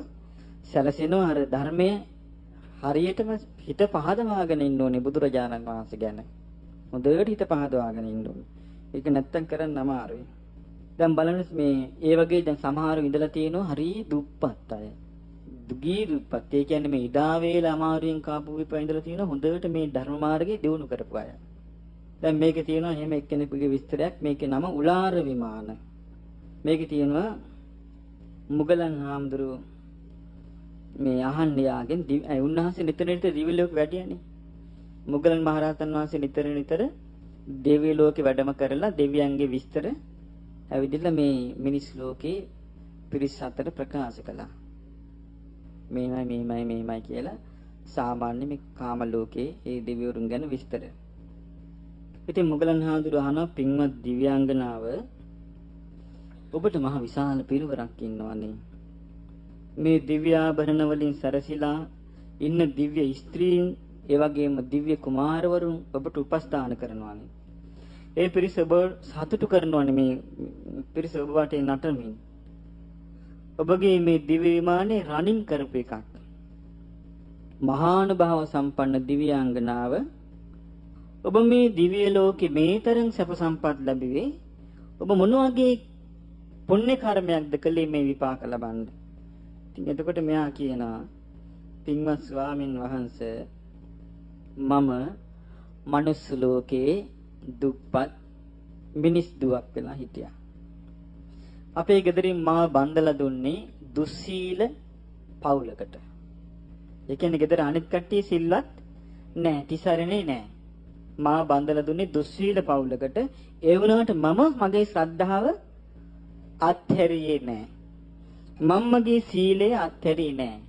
සැලසෙනවා. අර ධර්මය හරියටම හිත පහදවාගෙන ඉන්න ඕනේ බුදුරජාණන් වහන්සේ ගැන. හොඳට හිත පහදවාගෙන ඉන්න ඕනේ. ඒක නැත්තම් කරන්න අමාරුයි. දැන් බලන්න මේ ඒ වගේ දැන් සමහරව ඉඳලා තියෙනවා හරි දුප්පත් අය. දුගී දුප්පත්. ඒ කියන්නේ මේ ඉදා වේල අමාරුවෙන් කාපු විපා ඉඳලා තියෙනවා හොඳට මේ ධර්ම මාර්ගයේ දියුණු කරපු අය. දැන් මේකේ තියෙනවා එහෙම එක්කෙනෙකුගේ විස්තරයක්. මේකේ නම උලාර විමාන. මේකේ තියෙනවා මුගලන් හාමුදුරුවෝ මේ අහන්න යාගෙන් උන්වහන්සේ නිතර දිව්‍ය ලෝක වැඩියනේ. මුගලන් මහරහතන් වහන්සේ නිතර දිව්‍ය ලෝකේ වැඩම කරලා දෙවියන්ගේ විස්තර ඇවිදilla මේ මිනිස් ලෝකේ පිරිස් අතර ප්‍රකාශ කළා. මේමයි කියලා සාමාන්‍ය මේ කාම ලෝකේ ඒ දෙවිවරුන් ගැන විස්තර. ඉතින් මුගලන් හාමුදුරුවෝ අහනවා පින්වත් දිව්‍යාංගනාව ඔබට මහ විශාල පිරිවරක් ඉන්නවනේ. මේ දිව්‍ය ආභරණ වලින් සැරසිලා ඉන්න දිව්‍ය ස්ත්‍රීන්, ඒ වගේම දිව්‍ය කුමාරවරුන් ඔබට උපස්ථාන කරනවානේ. ඒ පිරිස ඔබ සතුටු කරනවානේ. මේ පිරිස ඔබ වටේ නටමින්. ඔබගේ මේ දිව්‍ය විමානේ රනින් කරපු එකක්. මහානුභාව සම්පන්න දිව්‍යාංගනාව, ඔබ මේ දිව්‍ය ලෝකේ මේ තරම් සැප සම්පත් ලැබුවේ ඔබ මොන වගේ පුණ්‍ය කර්මයක්ද කළේ මේ විපාක ලබන්න? ඉතින් එතකොට මෙයා කියනවා, පින්වත් ස්වාමින් වහන්සේ, මම මනුස්ස ලෝකේ දුප්පත් මිනිස් දුවක් වෙලා හිටියා. අපේ ගෙදරින් මාව බන්දලා දුන්නේ දුස්සීල පවුලකට. ඒ කියන්නේ ගෙදර අනිත් කට්ටිය සිල්වත් නෑ, තිසරණේ නෑ. මාව බන්දලා දුන්නේ දුස්සීල පවුලකට. ඒ වුණාට මම මගේ ශ්‍රද්ධාව අත්හැරියේ නෑ. මම්මගේ සීලය අත්හැරියේ නෑ.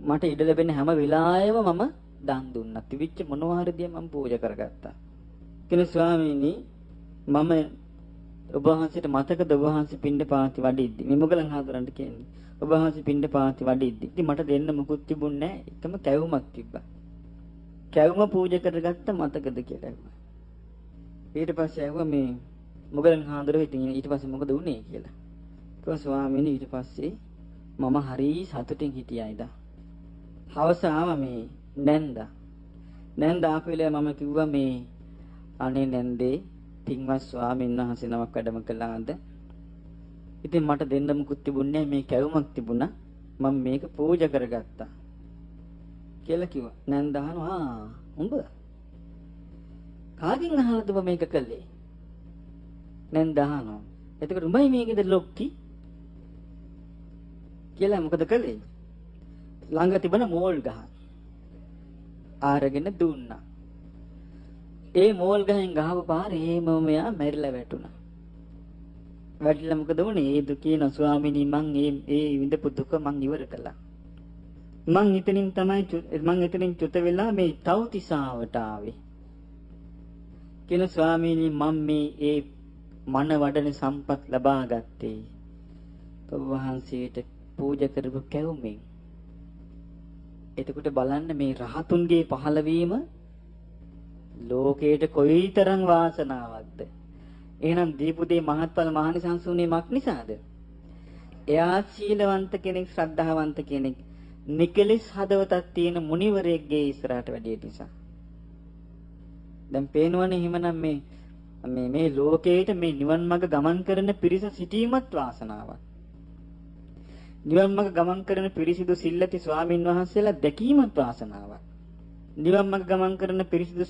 මට ඉඩ ලැබෙන හැම වෙලාවෙම මම දන් දුන්නා. තිබිච්ච මොනවා හරි දිය මම පූජා කරගත්තා. කියන ස්වාමීනි, මම ඔබ වහන්සේට මතකද ඔබ වහන්සේ පින්ඩපාති වඩිද්දි මේ මොගලන් හාමුදුරන්ට කියන්නේ ඔබ වහන්සේ පින්ඩපාති වඩිද්දි ඉතින් මට දෙන්න මුකුත් තිබුණේ නැහැ. එකම කැවුමක් තිබ්බා. කැවුම පූජා කරගත්ත මතකද කියලා ඇහුවා. ඊට පස්සේ ඇහුවා මේ මොගලන් හාමුදුරුවෝ ඉතින් ඊට පස්සේ මොකද වුනේ කියලා. කිව්වා ස්වාමීනි ඊට පස්සේ මම හරි සතුටින් හිටියා ඉදා. හවස ආවා මේ නැන්ද ආපු වෙලාවේ මම කිව්වා මේ අනේ නැන්දේ පින්වත් ස්වාමීන් වහන්සේ නමක් වැඩම කළාද? ඉතින් මට දෙන්න මුකුත් තිබුණේ මේ කැවුමක් තිබුණා. මම මේක පූජා කරගත්තා කියලා කිව්වා. නැන්ද අහනවා, උඹ කාගෙන් අහලාද ඔබ මේක කළේ? නැන්ද අහනවා. එතකොට උඹයි මේකද ලොක්කි කියලා මොකද කළේ? ළඟ තිබෙන මෝල් ගහ ආරගෙන දුන්නා. ඒ මෝල් ගහෙන් ගහව පාරේ ඒමම මෙයා මැරිලා වැටුණා. වැටිලා මොකද වුනේ? ඒ දුකේන ස්වාමීනි මං ඒ විඳපු දුක මං ඉවර කළා. මං එතනින් චුත වෙලා මේ තව්තිසාවට ආවේ. කියන ස්වාමීනි මම මේ ඒ මන වඩන සම්පත් ලබා ගත්තේ ඔබ වහන්සේට පූජා කරපු කැවුමෙන්. එතකොට බලන්න මේ රහතුන්ගේ පහළවීම ලෝකයට කොයිතරම් වාසනාවක්ද. එහෙනම් දීපුදේ මහත්ඵල මහානිසංසුනේ මක් නිසාද? එයා සීලවන්ත කෙනෙක්, ශ්‍රද්ධාවන්ත කෙනෙක්, නිකලෙස් හදවතක් තියෙන මුනිවරයෙක්ගේ ඉස්සරහට වැඩි නිසා. දැන් පේනවනේ එහෙමනම් මේ ලෝකයට මේ නිවන් මඟ ගමන් කරන පිරිස සිටීමත් වාසනාවක්. නිවන් මඟ ගමන් කරන පිරිසිදු සිල්ලති ස්වාමින් වහන්සේලා දැකීමත් වාසනාවක්. නිවන් මඟ ගමන් කරන පිරිසිදු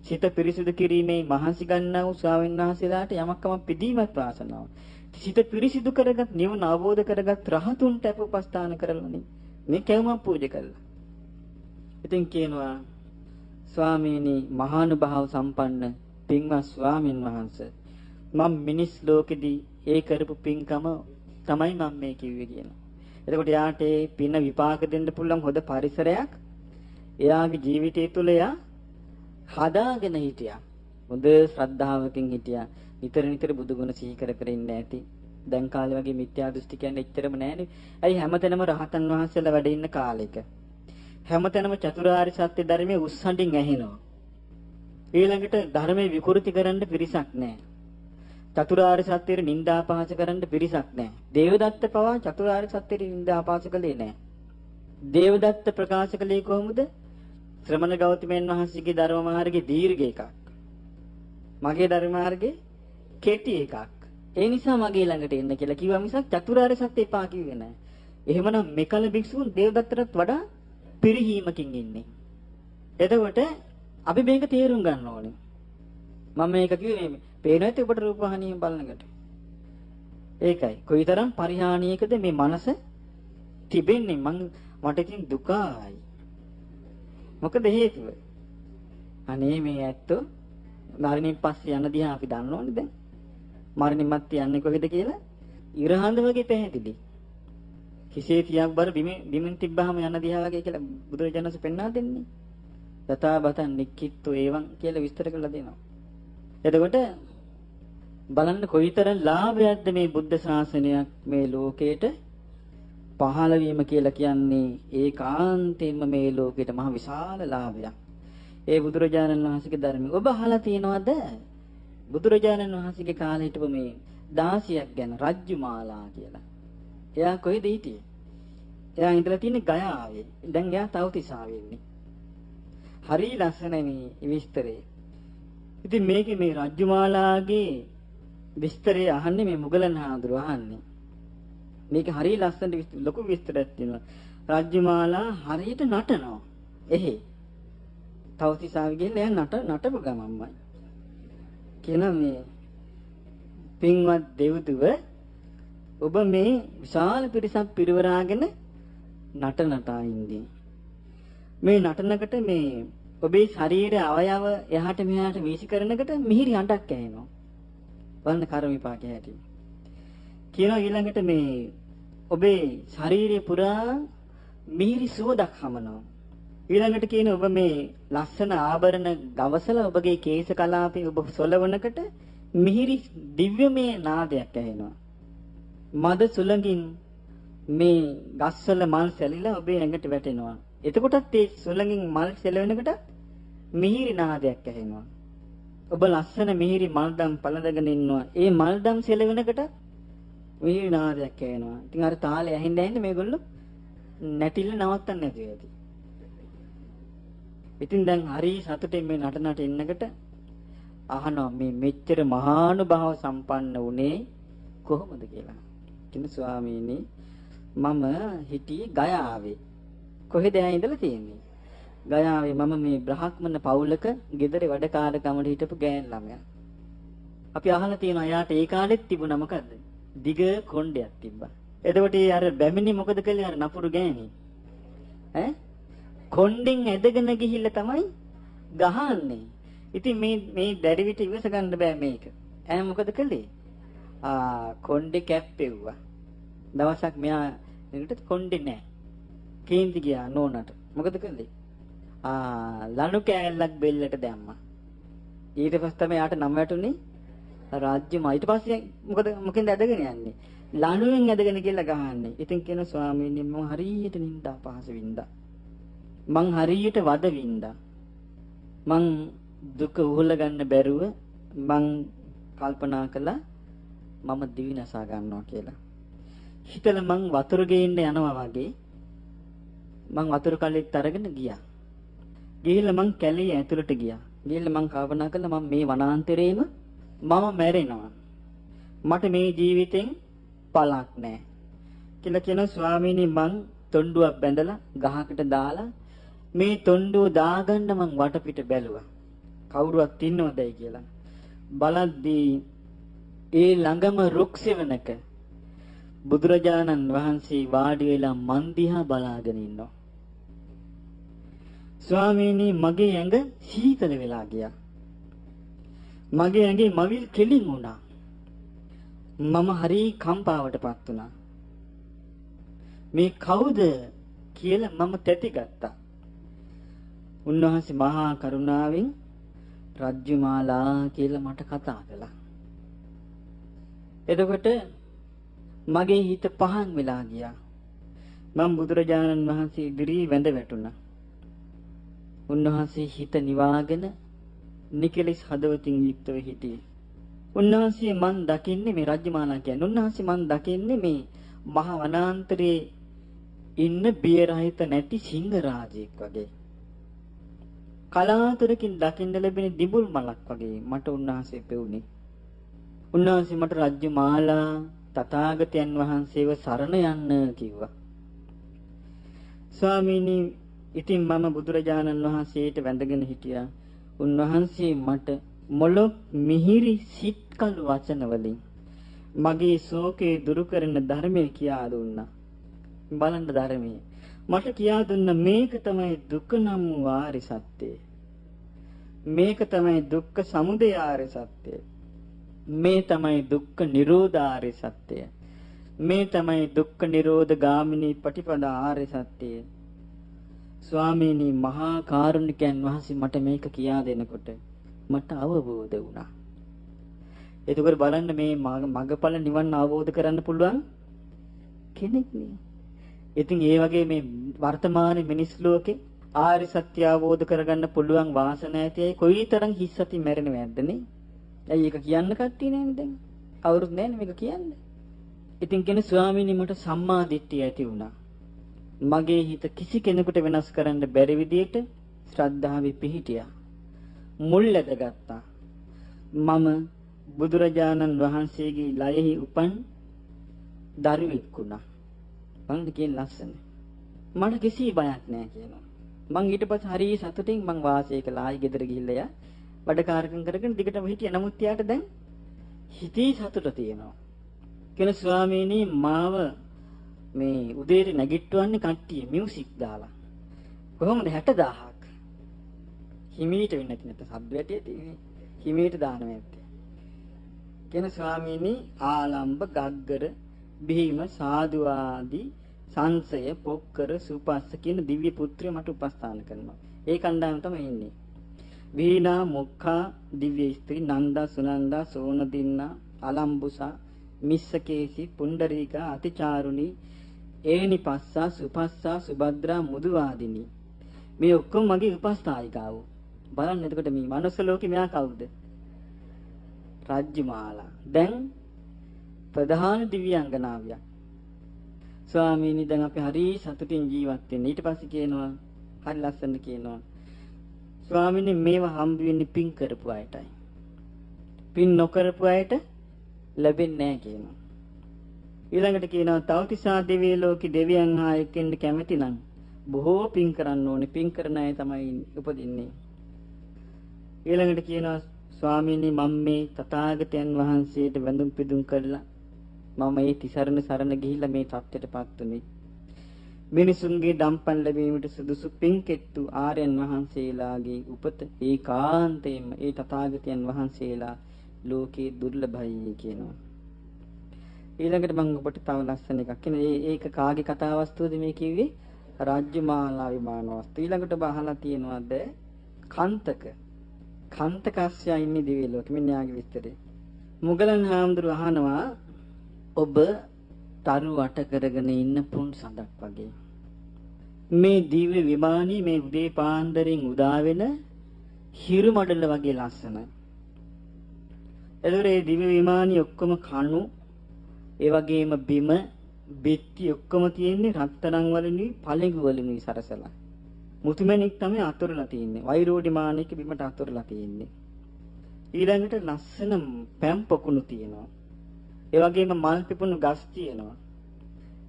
සිත පිරිසිදු කිරීමේ මහන්සි ගන්නා වූ ස්වාමීන් වහන්සේලාට යමක්කම පිදීමත් වාසනාවක්. සිත පිරිසිදු කරගත් නිවන අවබෝධ කරගත් රහතුන්ට අප උපස්ථාන කරලානේ මේ කැවුම පූජා කළා. ඉතින් කියනවා ස්වාමීනි මහානුභාව සම්පන්න පින්වත් ස්වාමින් වහන්සේ, මම මිනිස් ලෝකෙදී ඒ කරපු පින්කම තමයි මම මේ කිව්වේ කියනවා. එතකොට යාට ඒ පින විපාක දෙන්න පුළුවන් හොඳ පරිසරයක් එයාගේ ජීවිතය තුළ එයා හදාගෙන හිටියා. හොඳ ශ්‍රද්ධාවකින් හිටියා. නිතර බුදුගුණ සිහි කර ඉන්න ඇති. දැන් කාලේ වගේ මිත්‍යා දෘෂ්ටි කියන්නේ එච්චරම නෑනේ. ඇයි හැමතැනම රහතන් වහන්සේලා වැඩ ඉන්න කාලෙක. හැමතැනම චතුරාර්ය සත්‍ය ධර්මයේ උස්සඬින් ඇහෙනවා. ඊළඟට ධර්මයේ විකෘති කරන්න පිරිසක් නෑ. චතුරාර්ය සත්‍යයේ නින්දා අපහාස කරන්න පිරිසක් නෑ. දේවදත්ත පවා චතුරාර්ය සත්‍යයේ නින්දා අපහාස කළේ නෑ. දේවදත්ත ප්‍රකාශ කළේ කොහොමද? ශ්‍රමණ ගෞතමයන් වහන්සේගේ ධර්ම මාර්ගයේ දීර්ඝ එකක්. මගේ ධර්ම මාර්ගයේ කෙටි එකක්. ඒ නිසා මගේ ළඟට එන්න කියලා කිව්වා මිසක් චතුරාර්ය සත්‍ය එපා කිව්වේ නෑ. එහෙමනම් මෙකල භික්ෂුන් දේවදත්තටත් වඩා පිරිහීමකින් ඉන්නේ. එතකොට අපි මේක තේරුම් ගන්න ඕනේ. මම මේක කිව්වේ මේ පේනවා ඇති ඔබට රූපවාහිනියෙන් බලනකොට. ඒකයි. කොයිතරම් පරිහානියකද මේ මනස තිබෙන්නේ. මට ඉතින් දුකයි. මොකද හේතුව? අනේ මේ ඇත්තෝ මරණින් පස්සේ යන දිහා අපි දන්නවනේ දැන්. මරණින් මත්තේ යන්නේ කොහෙද කියලා ඉරහඳ වගේ පැහැදිලි. කිසේ තියක් බර බිමින් තිබ්බහම යන දිහා වගේ කියලා බුදුරජාණන් වහන්සේ පෙන්වා දෙන්නේ. යථා බතන් නික්කිට්තු ඒවං කියලා විස්තර කරලා දෙනවා. එතකොට බලන්න කොයිතරම් ලාභයක්ද මේ බුද්ධ ශාසනයක් මේ ලෝකේට පහළ වීම කියලා කියන්නේ ඒකාන්තයෙන්ම මේ ලෝකෙට මහ විශාල ලාභයක්. ඒ බුදුරජාණන් වහන්සේගේ ධර්මය ඔබ අහලා තියෙනවද? බුදුරජාණන් වහන්සේගේ කාලේ හිටපු මේ 16ක් ගැන රජ්ජුමාලා කියලා. එයා කොහෙද හිටියේ? එයා ඉඳලා තියෙන්නේ ගයාවේ. දැන් එයා තව්තිසාවේ ඉන්නේ. හරි ලස්සනයි මේ විස්තරේ. ඉතින් මේකේ මේ රජ්ජුමාලාගේ විස්තරය අහන්නේ මේ මුගලන් හාමුදුරුවෝ අහන්නේ. මේක හරි ලස්සන ලොකු විස්තරයක් තියෙනවා. රජ්ජුමාලා හරියට නටනවා. එහේ. තව්තිසාවේ ගිහින් එයා නටපු ගමන්මයි. කියන මේ පින්වත් දෙව්දුව ඔබ මේ විශාල පිරිසක් පිරිවරාගෙන නටනටා ඉන්නේ. මේ නටනකට මේ ඔබේ ශරීරයේ අවයව එහාට මෙහාට වීසි කරනකොට මිහිරි හඬක් ඇහෙනවා. බලන්න කර්ම විපාකයේ හැටි. කියනවා ඊළඟට මේ ඔබේ ශරීරය පුරා මිහිරි සුවඳක් හමනවා. ඊළඟට කියන ඔබ මේ ලස්සන ආභරණ ගවසලා ඔබගේ කේශ කලාපේ ඔබ සොලවනකොට මිහිරි දිව්‍යමය නාදයක් ඇහෙනවා. මද සුළඟින් මේ ගස්වල මල් සැලිලා ඔබේ ඇඟට වැටෙනවා. එතකොටත් ඒ සුළඟින් මල් සැලවෙනකොට මිහිරි නාදයක් ඇහෙනවා. ඔබ ලස්සන මිහිරි මල්දම් පළඳගෙන ඉන්නවා. ඒ මල්දම් සැලවෙනකොට මිහිරි නාදයක් ඇහෙනවා. ඉතින් අර තාලේ ඇහින්න මේගොල්ලෝ නැටිල්ල නවත්තන්න නැති වෙයි. ඉතින් දැන් හරි සතුටින් මේ නටනට ඉන්නකොට අහනවා මේ මෙච්චර මහානුභාව සම්පන්න වුණේ කොහොමද කියලා. කින ස්වාමීනි මම හිටියේ ගයාවේ. කොහෙද ආ ඉඳලා තියෙන්නේ? ගයාවේ මම මේ බ්‍රහ්මණ පවුලක ගෙදර වැඩකාරකමට හිටපු ගෑන් ළමයා. අපි අහලා තියෙනවා යාට ඒ කාලෙත් තිබුණා මොකද්ද? දිග කොණ්ඩයක් තිබ්බා. එතකොට ඒ අර බැමිණි මොකද කළේ අර නපුරු ගෑණි? ඈ කොණ්ඩෙන් ඇදගෙන ගිහිල්ලා තමයි ගහන්නේ. ඉතින් මේ දැඩි විට ඉවස ගන්න බෑ මේක. ඈ මොකද කළේ? කොණ්ඩේ කැප්පෙව්වා. දවසක් මෙයා එකට කොණ්ඩේ නෑ. කේන්ති ගියා නෝනට. මොකද කළේ? ලණු කෑල්ලක් බෙල්ලට දැම්මා. ඊට පස්සේ තමයි යාට නම වැටුනේ රාජ්‍යම. ඊට පස්සේ මොකෙන්ද ඇදගෙන යන්නේ? ලණුවෙන් ඇදගෙන කියලා ගහන්නේ. ඉතින් කියන ස්වාමීනි මම හරියට නින්දා පහස වින්දා. මං හරියට වද වින්දා. මං දුක උහුල ගන්න බැරුව මං කල්පනා කළා මම දිවිනසා ගන්නවා කියලා. හිතලා මං වතුර ගේන්න යනවා වගේ මං වතුර කලෙත් අරගෙන ගියා. ගිහිල්ලා මං කැලේ ඇතුළට ගියා. ගිහිල්ලා මං කල්පනා කළා මම මේ වනාන්තරේම මම මැරෙනවා. මට මේ ජීවිතෙන් පළක් නැහැ. කියලා කියන ස්වාමීනි මං තොණ්ඩුවක් බැඳලා ගහකට දාලා මේ තොණ්ඩුව දාගන්න මං වටපිට බැලුවා. කවුරුවත් ඉන්නවදයි කියලා. බලද්දී ඒ ළඟම රුක්සෙවණක බුදුරජාණන් වහන්සේ වාඩි වෙලා මන් දිහා බලාගෙන ඉන්නවා. ස්වාමීනි මගේ ඇඟ සීතල වෙලා ගියා. මගේ ඇඟේ මවිල් කෙලින් වුණා. මම හරි කම්පාවටපත් වුණා. මේ කවුද කියලා මම තැති ගත්තා. උන්වහන්සේ මහා කරුණාවෙන් රජ්ජුමාලා කියලා මට කතා කළා. එතකොට මගේ හිත පහන් වෙලා ගියා. මම බුදුරජාණන් වහන්සේ ඉදිරියේ වැඳ වැටුණා. උන්වහන්සේ හිත නිවාගෙන නිකලස් හදවතින් යුක්තව හිටියේ. උන්වහන්සේ මන් දකින්නේ මේ රජ්ජුමාලා කියන්නේ. උන්වහන්සේ මන් දකින්නේ මේ මහ වනාන්තරයේ ඉන්න බිය රහිත නැති සිංහ රාජෙක් වගේ. කලාතුරකින් දකින්න ලැබෙන දිඹුල් මලක් වගේ මට උන්වහන්සේ පෙවුනේ. උන්වහන්සේ මට රජ්ජුමාලා තථාගතයන් වහන්සේව සරණ යන්න කිව්වා. ස්වාමීනි ඉතින් මම බුදුරජාණන් වහන්සේට වැඳගෙන හිටියා. උන්වහන්සේ මට මොළොක් මිහිරි සිත්කලු වචන වලින් මගේ ශෝකේ දුරු කරන ධර්මය කියා දුන්නා. බලන්න ධර්මයේ මට කියා දුන්න මේක තමයි දුක්ඛ නම් වූ ආර්ය සත්‍යය. මේක තමයි දුක්ඛ සමුදය ආර්ය සත්‍යය. මේ තමයි දුක්ඛ නිරෝධ ආර්ය සත්‍යය. මේ තමයි දුක්ඛ නිරෝධ ගාමිනී පටිපදා ආර්ය සත්‍යය. ස්වාමීනි මහා කාරුණිකයන් වහන්සේ මට මේක කියා දෙනකොට මට අවබෝධ වුණා. එතකොට බලන්න මේ මගපල නිවන් අවබෝධ කරන්න පුළුවන් කෙනෙක් නේ. ඉතින් ඒ වගේ මේ වර්තමාන මිනිස් ලෝකේ ආර්ය සත්‍ය අවබෝධ කරගන්න පුළුවන් වාසනාව ඇති අය කොයිතරම් හිස් අතින් මැරෙනව නැද්ද නේ? ඇයි ඒක කියන්න කට්ටිය නෑනේ දැන්. කවුරුත් නෑනේ මේක කියන්නේ. ඉතින් කියන ස්වාමීනි මට සම්මා දිට්ඨිය ඇති වුණා. මගේ හිත කිසි කෙනෙකුට වෙනස් කරන්න බැරි විදියට ශ්‍රද්ධාවෙ පිහිටියා. මුල් ඇදගත්තා. මම බුදුරජාණන් වහන්සේගේ ලයෙහි උපන් දරුවෙක් වුණා. බලන්න කියන ලස්සන. මට කිසි බයක් නෑ කියනවා. මං ඊට පස්සේ හරිය සතුටින් මං වාසය කළා. ආයි ගෙදර ගිහිල්ලා යා වැඩකාරකම් කරගෙන දිගටම හිටියා. නමුත් යාට දැන් හිතේ සතුට තියෙනවා. කියන ස්වාමීනි මාව මේ උදේට නැගිට්ටවන්නේ කට්ටිය මියුසික් දාලා. කොහොමද 60000ක්. හිමීට වෙන්නේ නැති නැත්නම් සද්ද වැටිය තියෙන්නේ. හිමීට දානවා ඇත්තේ. කියන ස්වාමීනි ආලම්බ ගග්ගර බිහිම සාදු ආදී සංසය පොක්කර සුපස්ස කියන දිව්‍ය පුත්‍රය මට උපස්ථාන කරනවා. ඒ කණ්ඩායම තමයි ඉන්නේ. වීණා මොක්ඛා දිව්‍ය ස්ත්‍රී නන්දා සුනන්දා සෝනදින්නා අලම්බුසා මිස්සකේසි පුණ්ඩරීකා අතිචාරුණී ඒනිපස්සා සුපස්සා සුභද්‍රා මුදුවාදිනී මේ ඔක්කොම මගේ උපස්ථායිකාවෝ. බලන්න එතකොට මේ මනුස්ස ලෝකේ මෙයා කවුද? රාජ්‍යමාලා. දැන් ප්‍රධාන දිව්‍යාංගනාවියක්. ස්වාමීනි දැන් අපි හරි සතුටින් ජීවත් වෙන්නේ. ඊට පස්සේ කියනවා හරි ලස්සනට කියනවා ස්වාමීනි මේවා හම්බ වෙන්නේ පින් කරපු අයටයි. පින් නොකරපු අයට ලැබෙන්නේ නැහැ කියනවා. ඊළඟට කියනවා තවතිසා දෙවියන් ලෝකේ දෙවියන් හා එක්කෙන්න කැමති නම් බොහෝ පින් කරන්න ඕනේ. පින් කරන අය තමයි උපදින්නේ. ඊළඟට කියනවා ස්වාමීනි මම මේ තථාගතයන් වහන්සේට වැඳුම් පිදුම් කළා. මම මේ තිසරණ සරණ ගිහිල්ලා මේ තත්ත්වයටපත් උනේ. මිනිසුන්ගේ දම්පන් ලැබීමට සුදුසු පින්කෙත්තු ආර්යයන් වහන්සේලාගේ උපත ඒකාන්තයෙන්ම ඒ තථාගතයන් වහන්සේලා ලෝකේ දුර්ලභයි කියනවා. ඊළඟට මම ඔබට තව ලස්සන එකක් කියන ඒක කාගේ කතා වස්තුවද මේ කිව්වේ? රාජ්‍යමාලා විමාන වස්තු. ඊළඟට ඔබ අහලා තියෙනවද කන්තකස්යා ඉන්නේ දිව්‍ය ලෝකෙ. මෙන්න යාගේ විස්තරය. මුගලන් හාමුදුරුවෝ අහනවා ඔබ තරු වට කරගෙන ඉන්න පුන් සඳක් වගේ. මේ දිව්‍ය විමානී මේ උදේ පාන්දරින් උදා වෙන හිරු මඩල වගේ ලස්සනයි. එතකොට මේ දිව්‍ය විමානී ඔක්කොම කණු ඒ වගේම බිම බෙත්ති ඔක්කොම තියෙන්නේ රත්තරන් වලිනුයි පළඟු වලිනුයි සරසලා. මුතුමැණික් තමයි අතුරලා තියෙන්නේ. වෛරෝඩි මාණික බිමට අතුරලා තියෙන්නේ. ඊළඟට ලස්සන පැම් පොකුණු තියෙනවා. ඒ වගේම මල් පිපුණු ගස් තියෙනවා.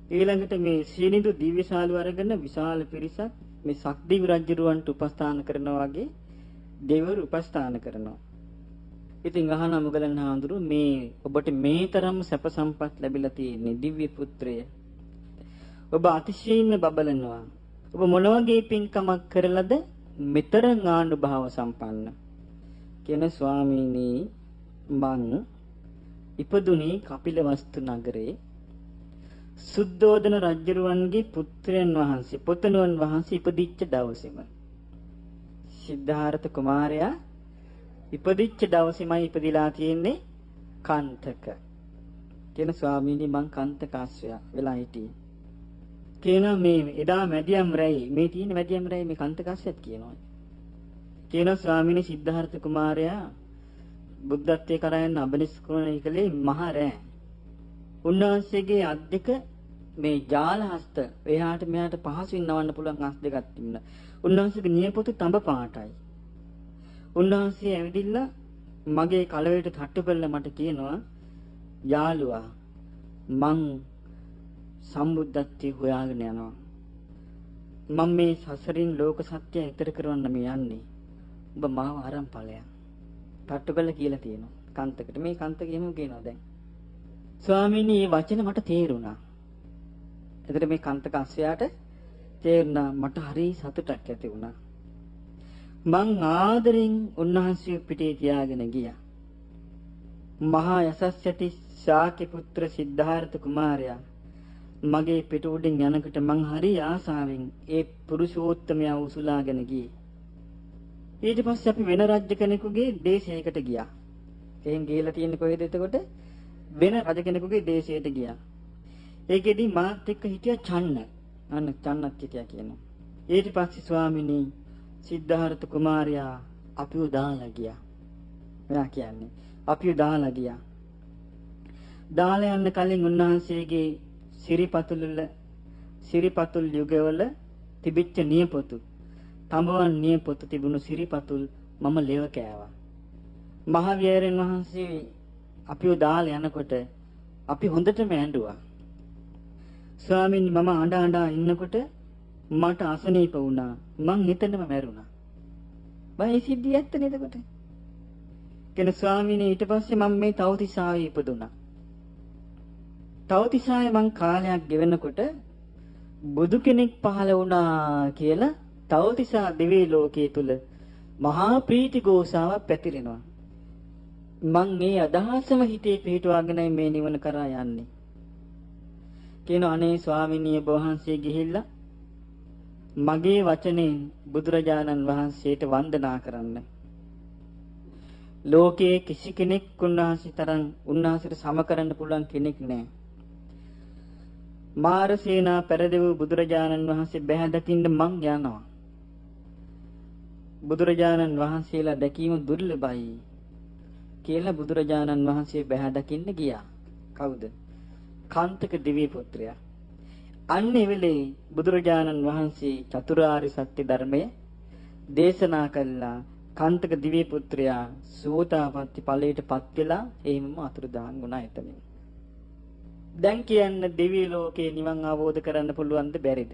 ඊළඟට මේ සීනිදු දිව්‍යශාලු අරගෙන විශාල පිරිසක් මේ සක්දිව් රජුරවන්ට උපස්ථාන කරනවා වගේ දෙවිවරු උපස්ථාන කරනවා. ඉතින් අහන මුගලන් හාමුදුරුවෝ මේ ඔබට මේ තරම් සැප සම්පත් ලැබිලා තියෙන්නේ දිව්‍ය පුත්‍රය. ඔබ අතිශයින්ම බබලනවා. ඔබ මොන වගේ පින්කමක් කරලාද මෙතරම් ආනුභාව සම්පන්න? කියන ස්වාමීනි මං ඉපදුනේ කපිලවස්තු නගරේ සුද්ධෝදන රජුරුවන්ගේ පුත්‍රයන් වහන්සේ පොතණුවන් වහන්සේ ඉපදිච්ච දවසේම සිද්ධාර්ථ කුමාරයා ඉපදිච්ච දවසේමයි ඉපදිලා තියෙන්නේ කන්තක. කියන ස්වාමීනි මං කන්තකාශ්‍රය වෙලා හිටියේ. කියනවා මේ එදා මැදියම් රැයි මේ තියෙන මැදියම් රැයි මේ කන්තකාශ්‍රයත් කියනවා. කියනවා ස්වාමීනි සිද්ධාර්ථ කුමාරයා බුද්ධත්වයේ කරයන් අබනිස්කරණය කළේ මහ රෑ. උන්වහන්සේගේ අත් දෙක මේ ජාල හස්ත එහාට මෙහාට පහසුවෙන් නවන්න පුළුවන් අස් දෙකක් තිබුණා. උන්වහන්සේගේ නියපොතු තඹ පාටයි. උන්වහන්සේ ඇවිදින්න මගේ කලවයට තට්ටු කරලා මට කියනවා යාළුවා මං සම්බුද්ධත්වයේ හොයාගෙන යනවා. මම මේ සසරින් ලෝක සත්‍යය ඊතර කරවන්න මේ යන්නේ. ඔබ මාව අරන් ඵලයන්. තට්ටු කරලා කියලා තියෙනවා කන්තකට. මේ කන්තක එහෙම කියනවා දැන්. ස්වාමීනි මේ වචන මට තේරුණා. එතකොට මේ කන්තක අස්සයාට තේරුණා මට හරි සතුටක් ඇති වුණා. මං ආදරෙන් උන්වහන්සේ පිටේ තියාගෙන ගියා. මහා යසස් ඇති ශාක්‍ය පුත්‍ර සිද්ධාර්ථ කුමාරයා මගේ පිට උඩින් යනකොට මං හරි ආසාවෙන් ඒ පුරුෂෝත්තමයා උසුලාගෙන ගියේ. ඊට පස්සේ අපි වෙන රාජ්‍ය කෙනෙකුගේ දේශයකට ගියා. එහෙන් ගිහිලා තියෙන්නේ කොහෙද එතකොට? වෙන රජ කෙනෙකුගේ දේශයට ගියා. ඒකෙදි මාත් එක්ක හිටියා චන්න. අන්න චන්නත් හිටියා කියනවා. ඊට පස්සේ ස්වාමිනී සිද්ධාර්ථ කුමාරයා අපිව දාලා ගියා. මෙයා කියන්නේ අපිව දාලා ගියා. දාලා යන්න කලින් උන්වහන්සේගේ සිරිපතුල් යුගවල තිබිච්ච නියපොතු තඹවන් නියපොතු තිබුණු සිරිපතුල් මම ලෙව කෑවා. මහවිහාරයන් වහන්සේ අපිව දාලා යනකොට අපි හොඳටම ඇඬුවා. ස්වාමීනි මම අඬ ඉන්නකොට මට අසනීප වුණා. මං එතනම මැරුණා. බයි සිද්ධිය ඇත්ත නේද කොට? කෙන ස්වාමීනි ඊට පස්සේ මම මේ තවතිසාවේ ඉපදුණා. තවතිසාවේ මං කාලයක් ගෙවෙනකොට බුදු කෙනෙක් පහළ වුණා කියලා තවතිසා දිව්‍ය ලෝකයේ තුල මහා ප්‍රීති ഘോഷාවක් පැතිරෙනවා. මං මේ අදහසම හිතේ පිටුවාගෙනයි මේ නිවන කරා යන්නේ. කියන අනේ ස්වාමීනි වහන්සේ ගිහිල්ලා මගේ වචනෙන් බුදුරජාණන් වහන්සේට වන්දනා කරන්න. ලෝකයේ කිසි කෙනෙක් උන්වහන්සේ තරම් උන්වහන්සේට සම කරන්න පුළුවන් කෙනෙක් නැහැ. මාරසේනා පෙරදෙව බුදුරජාණන් වහන්සේ බැහැ දකින්න මං යනවා. බුදුරජාණන් වහන්සේලා දැකීම දුර්ලභයි කියලා බුදුරජාණන් වහන්සේ බැහැ දකින්න ගියා. කවුද? කාන්තක දිව්‍ය පුත්‍රයා. අන්නේ වෙලේ බුදුරජාණන් වහන්සේ චතුරාර්ය සත්‍ය ධර්මය දේශනා කළා. කාන්තක දිව්‍ය පුත්‍රයා සෝතාපට්ටි ඵලයටපත් වෙලා එහෙමම අතුරුදහන් වුණා එතනින්. දැන් කියන්න දිව්‍ය ලෝකේ නිවන් අවබෝධ කරන්න පුළුවන්ද බැරිද?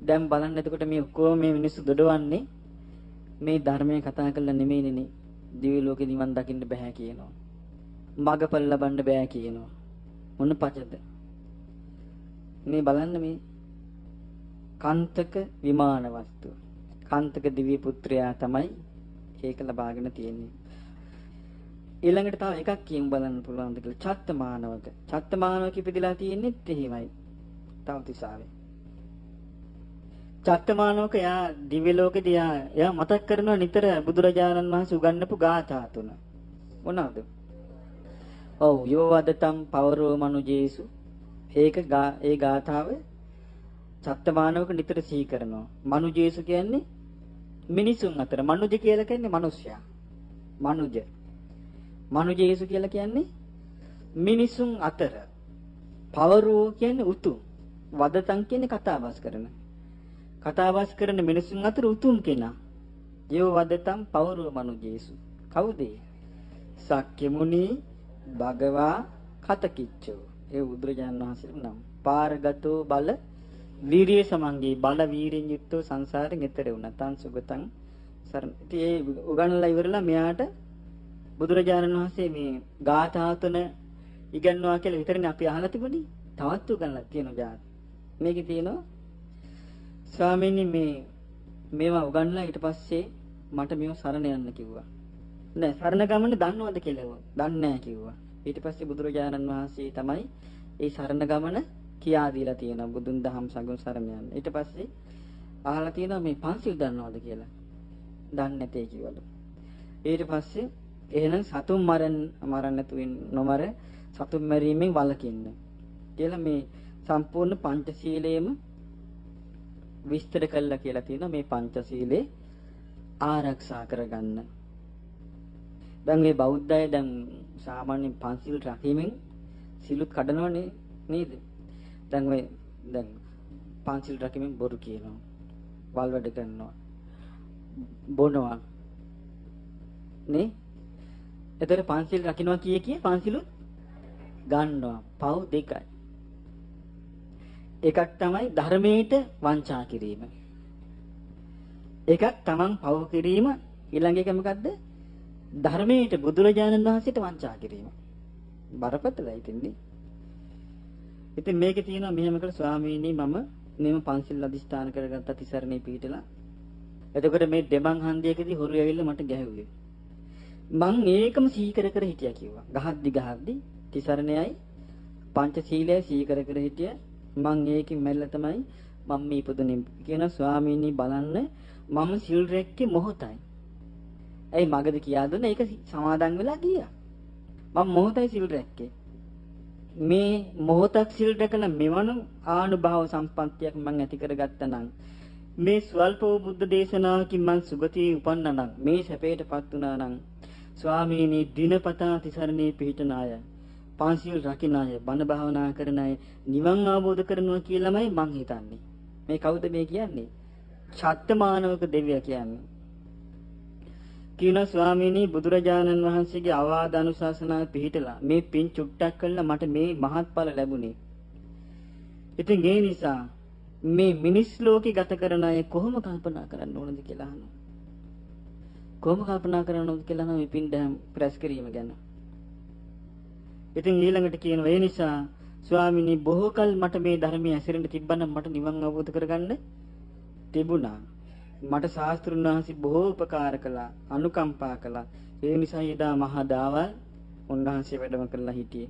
දැන් බලන්න එතකොට මේ ඔක්කොම මේ මිනිස්සු දොඩවන්නේ මේ ධර්මයේ කතා කරලා නෙමෙයිනේ. දිව්‍ය ලෝකේ නිවන් දකින්න බෑ කියනවා. මගපල් ලබන්න බෑ කියනවා. මොන පචද? මේ බලන්න මේ කාන්තක විමාන වස්තුව. කාන්තක දිව්‍ය පුත්‍රයා තමයි ඒක ලබාගෙන තියෙන්නේ. ඊළඟට තව එකක් කියමු බලන්න පුළුවන්ද කියලා. චත්තමානවක. චත්තමානවක ඉපදිලා තියෙන්නේත් එහෙමයි. තවතිසාවේ. චත්තමානවක යා දිව්‍ය ලෝකෙදී යා මතක් කරනවා නිතර බුදුරජාණන් වහන්සේ උගන්වපු ගාථා තුන. මොනවද? ඔව් යෝවදතම් පවරෝ මනුජේසු. ඒ ගාථාව චත්තමානවක නිතර සිහි කරනවා. මනුජේසු කියන්නේ මිනිසුන් අතර. මනුජ කියලා කියන්නේ මිනිසයා. මනුජ. මනුජේසු කියලා කියන්නේ මිනිසුන් අතර. පවරෝ කියන්නේ උතුම්. වදතම් කියන්නේ කතාබස් කරන. කතාබස් කරන මිනිසුන් අතර උතුම් කෙනා. යෝ වදතම් පවරෝ මනුජේසු. කවුද? සක්්‍ය මුනි භගවා කතකිච්චෝ. ඒ බුදුරජාණන් වහන්සේගේ නම. පාරගතෝ බල වීරිය සමංගේ බල වීරියෙන් යුක්තව සංසාරයෙන් එතර වුණා. තං සුගතං සරණ. ඉතින් ඒ උගන්ලා ඉවරලා මෙයාට බුදුරජාණන් වහන්සේ මේ ගාථා තුන ඉගන්වනවා කියලා විතරනේ අපි අහලා තිබුණේ. තවත් උගන්ලා තියෙනවා ජාත. මේකේ තියෙනවා ස්වාමීනි මේවා උගන්ලා ඊට පස්සේ මට මේව සරණ යන්න කිව්වා. නෑ සරණ ගමන දන්නවද කියලා. දන්නේ නැහැ කිව්වා. ඊට පස්සේ බුදුරජාණන් වහන්සේ තමයි ඒ සරණ ගමන කියා දීලා තියෙනවා. බුදුන් දහම් සංඝ සරණ යන්න. ඊට පස්සේ අහලා තියෙනවා මේ පන්සිල් දන්නවද කියලා. දන්නේ නැtei කිව්වලු. ඊට පස්සේ එහෙනම් සතුන් මරන්න නැතුව නොමර සතුන් මරීමෙන් වළකින්න කියලා මේ සම්පූර්ණ පංචශීලයේම විස්තර කළා කියලා තියෙනවා. මේ පංචශීලේ ආරක්ෂා කරගන්න. දැන් මේ බෞද්ධය දැන් සාමාන්‍යයෙන් පන්සිල් රැකීමෙන් සිලුත් කඩනවනේ නේද? දැන් පන්සිල් රැකීමෙන් බොරු කියනවා. වල්වැඩ කරනවා. බොනවා. නේ? එතකොට පන්සිල් රකින්නවා කිය පන්සිලුත් ගන්නවා. පව් දෙකයි. එකක් තමයි ධර්මයට වංචා කිරීම. එකක් තමන් පව් කිරීම. ඊළඟ එක මොකද්ද? ධර්මයට බුදුරජාණන් වහන්සේට වංචා කිරීම. බරපතලයි ඉතින්නේ. ඉතින් මේකේ තියෙනවා මෙහෙම කළ ස්වාමීනි මම මෙම පන්සිල් අධිෂ්ඨාන කරගත්ත තිසරණේ පිහිටලා. එතකොට මේ දෙමන් හන්දියකදී හොරු ඇවිල්ලා මට ගැහුවේ. මං ඒකම සීකර කර හිටියා කිව්වා. ගහද්දි තිසරණයයි පංචශීලයයි සීකර කර හිටියා. මං ඒකෙන් මැල්ල තමයි මම මේ ඉපදුනේ කියන ස්වාමීනි බලන්න මම සිල් රැක්කේ මොහොතයි. ඇයි මගද කියා දුන්නේ? ඒක සමාදන් වෙලා ගියා. මම මොහොතයි සිල් රැක්කේ. මේ මොහොතක් සිල් රැකලා මෙවන ආනුභාව සම්පන්තියක් මම ඇති කරගත්තා නම් මේ ස්වල්ප වූ බුද්ධ දේශනාවකින් මම සුගතියේ උපන්නා නම් මේ සැපයටපත් වුණා නම් ස්වාමීනි දිනපතා තිසරණේ පිහිටන අය පංචශීල රකින්න අය බණ භාවනා කරන අය නිවන් අවබෝධ කරනවා කියලාමයි මං හිතන්නේ. මේ කවුද මේ කියන්නේ? ඡත්තමානවක දෙවියා කියන්නේ. කියන ස්වාමීනි බුදුරජාණන් වහන්සේගේ අවවාද අනුශාසනාව පිළිහිටලා මේ පින් චුට්ටක් කළා මට මේ මහත්ඵල ලැබුණේ. ඉතින් ඒ නිසා මේ මිනිස් ලෝකේ ගත කරන අය කොහොම කල්පනා කරන්න ඕනද කියලා අහනවා. කොහොම කල්පනා කරන්න ඕනද කියලා අහනවා මේ පින් දැන් ප්‍රැස් කිරීම ගැන. ඉතින් ඊළඟට කියනවා ඒ නිසා ස්වාමීනි බොහෝ කල මට මේ ධර්මයේ ඇසිරෙන්න තිබ්බනම් මට නිවන් අවබෝධ කරගන්න තිබුණා. මට ශාස්ත්‍රුන් වහන්සේ බොහෝ උපකාර කළා, අනුකම්පා කළා. ඒ නිසා එදා මහා දාවල් උන්වහන්සේ වැඩම කරලා හිටියේ.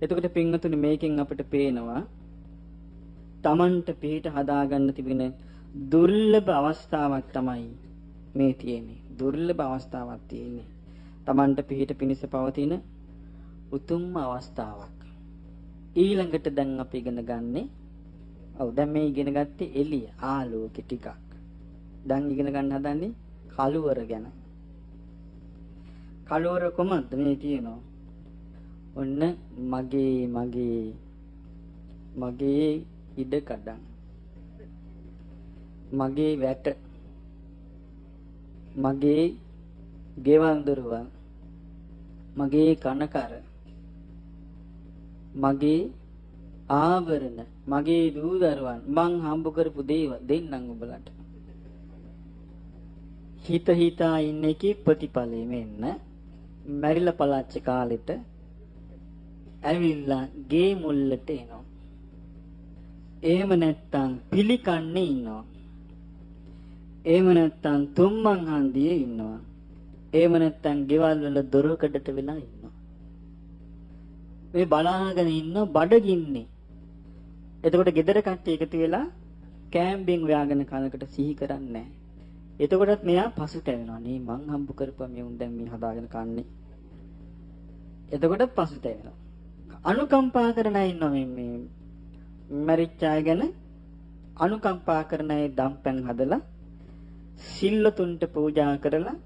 එතකොට පින්වතුනි මේකෙන් අපිට පේනවා Tamanට පිට හදාගන්න තිබෙන දුර්ලභ අවස්ථාවක් තමයි මේ තියෙන්නේ. දුර්ලභ අවස්ථාවක් තියෙන්නේ. Tamanට පිට පිනිස පවතින උතුම් අවස්ථාවක්. ඊළඟට දැන් අපි ඉගෙන ගන්නේ දැන් මේ ඉගෙන ගත්තේ එළිය ආලෝකෙ ටිකක්. දැන් ඉගෙන ගන්න හදන්නේ කළුවර ගැන. කළුවර කොහොමද මේ කියනවා? ඔන්න මගේ ඉඩ කඩන්. මගේ වැට. මගේ ගෙවල් දොරවල්. මගේ කනකර. මගේ ආවරණ. මගේ දූ දරුවන් මං හම්බ කරපු දේවල් දෙන්නම් ඔබලට. හිතා ඉන්න එකේ ප්‍රතිඵලෙ මෙන්න මැරිලා පළාච්ච කාලෙට ඇවිල්ලා ගේ මුල්ලට එනවා. එහෙම නැත්තම් පිළිකන්නේ ඉන්නවා. එහෙම නැත්තම් තුම්මන් හන්දියේ ඉන්නවා. එහෙම නැත්තම් ගෙවල් වල දොරකඩට වෙලා ඉන්නවා. මේ බලාගෙන ඉන්න බඩගින්නේ. එතකොට ගෙදර කට්ටිය එකතු වෙලා කෑම්බින් ව්‍යාගෙන කනකට සිහි කරන්නේ නැහැ. එතකොටත් මෙයා පසුතැවෙනවා. නේ මං හම්බ කරපුවා මේ උන් දැන් මේ හදාගෙන කන්නේ. එතකොටත් පසුතැවෙනවා. අනුකම්පා කරන අය ඉන්නවා මේ මරිච්ච අය ගැන අනුකම්පා කරන අය දම්පැන් හදලා සිල්ලතුන්ට පූජා කරලා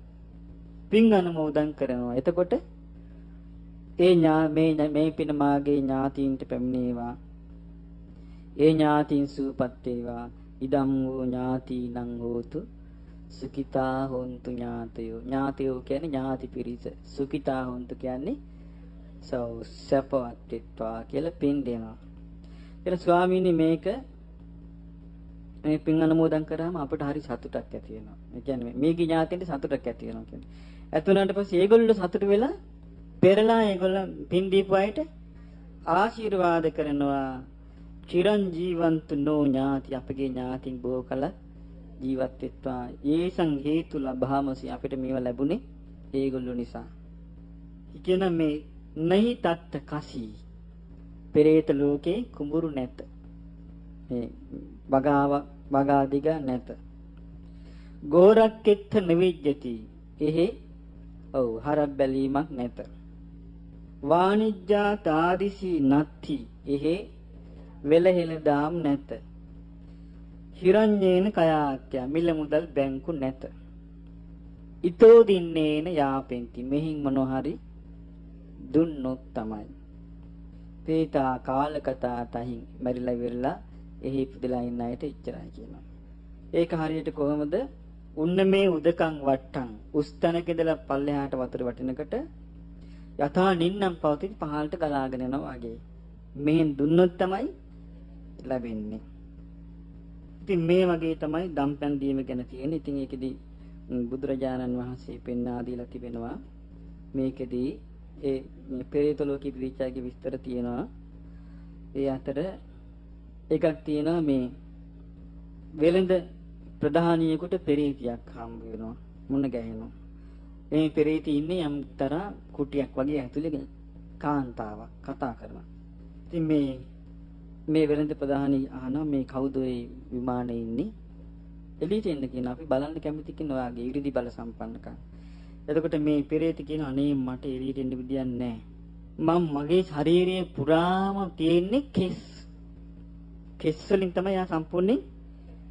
පින් අනුමෝදන් කරනවා. එතකොට මේ පින මාගේ ඥාතීන්ට පැමිණේවා. ඒ ඥාතීන් සූපත් වේවා. ඉදම් වූ ඥාතීනං හෝතු සුඛිතා හොන්තු ඥාතයෝ. ඥාතයෝ කියන්නේ ඥාති පිරිස. සුඛිතා හොන්තු කියන්නේ සපවත් වෙත්වා කියලා පින් දෙනවා. ඊට ස්වාමීනි මේක මේ පින් අනුමෝදන් කරාම අපිට හරි සතුටක් ඇති වෙනවා. ඒ කියන්නේ මේකේ ඥාතීන්ට සතුටක් ඇති වෙනවා කියන්නේ. ඇතුණාට පස්සේ ඒගොල්ලෝ සතුට වෙලා පෙරලා ඒගොල්ලෝ පින් දීපු අයට ආශිර්වාද කරනවා. චිරංජීවන්තු නෝ ඥාති අපගේ ඥාතින් බොහෝ කල ජීවත් වෙත්වා. ඒසං හේතු ලබාමසි අපිට මේවා ලැබුණේ ඒගොල්ලෝ නිසා. කියන මේ නහි තත්ත කසී පෙරේත ලෝකේ කුඹුරු නැත. මේ බගාදිග නැත. ගෝරක්කෙත්ත නිවිජ්ජති. එහෙ හරක් බැලීමක් නැත. වාණිජ්ජා තාදිසි නත්ති. එහෙ වෙලහෙල දාම් නැත. හිරඤ්ඤේන කයාක්‍ය මිල මුදල් බැංකු නැත. ඊතෝ දින්නේන යාපෙන්ති. මෙහින් මොනවා හරි දුන්නොත් තමයි. පීතා කාලකතා තහින් මරිලා විරලා එහි පුදලා ඉන්න අයට ඉච්චරයි කියනවා. ඒක හරියට කොහොමද? උන්න මේ උදකම් වට්ටම් උස්තනක ඉඳලා පල්ලෙහාට වතුර වටිනකොට යථා නින්නම් පවතින පහළට ගලාගෙන යනවා වගේ. මෙහෙන් දුන්නොත් තමයි ලැබෙන්නේ. ඉතින් මේ වගේ තමයි දම්පැන් දීම ගැන තියෙන්නේ. ඉතින් ඒකෙදි බුදුරජාණන් වහන්සේ පෙන්වා දීලා තිබෙනවා. මේකෙදි ඒ පෙරේත ලෝකී පිරිච්චාගේ විස්තර තියෙනවා. ඒ අතර එකක් තියෙනවා මේ වෙළඳ ප්‍රධානියෙකුට පෙරේතියක් හම්බ වෙනවා. මුණ ගැහෙනවා. මේ පෙරේති ඉන්නේ යම්තරා කුටියක් වගේ ඇතුලේ කාන්තාවක් කතා කරනවා. ඉතින් මේ වෙළඳ ප්‍රධානී අහනවා මේ කවුද ඒ විමානයේ ඉන්නේ? එළියට එන්න කියන අපි බලන්න කැමති කෙනා ඔයාගේ ඉරිදි බල සම්පන්නකම්. එතකොට මේ පෙරේත කියන අනේ මට එළියට එන්න විදියක් නැහැ. මම මගේ ශරීරයේ පුරාම තියෙන්නේ කෙස්. කෙස් වලින් තමයි යා සම්පූර්ණයෙන්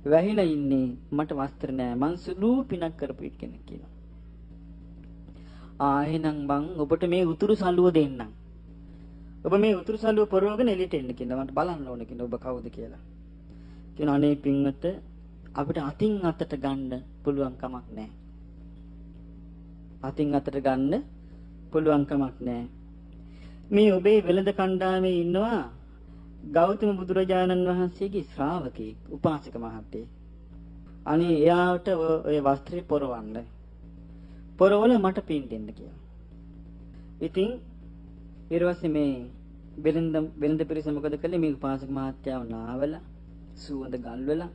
වැහිලා ඉන්නේ. මට වස්ත්‍ර නැහැ. මං සුළු පිනක් කරපු කෙනෙක් කියනවා. එහෙනම් මං ඔබට මේ උතුරු සළුව දෙන්නම්. ඔබ මේ උතුරු සළුව පොරවගෙන එළියට එන්න කියනවා. මට බලන්න ඕනේ කියනවා ඔබ කවුද කියලා. කියන අනේ පින්වත අපිට අතින් අතට ගන්න පුළුවන් කමක් නැහැ. අතින් අතට ගන්න පුළුවන් කමක් නැහැ. මේ ඔබේ වෙළඳ කණ්ඩායමේ ඉන්නවා ගෞතම බුදුරජාණන් වහන්සේගේ ශ්‍රාවකෙක් උපාසක මහත්තයෙක්. අනේ එයාට ඔය වස්ත්‍රය පොරවන්න. පොරවල මට පින් දෙන්න කියලා. ඉතින් ඊට පස්සේ මේ වෙළඳ පිරිස මොකද කළේ? මේ උපාසක මහත්තයාව නාවලා සුවඳ ගල්වලා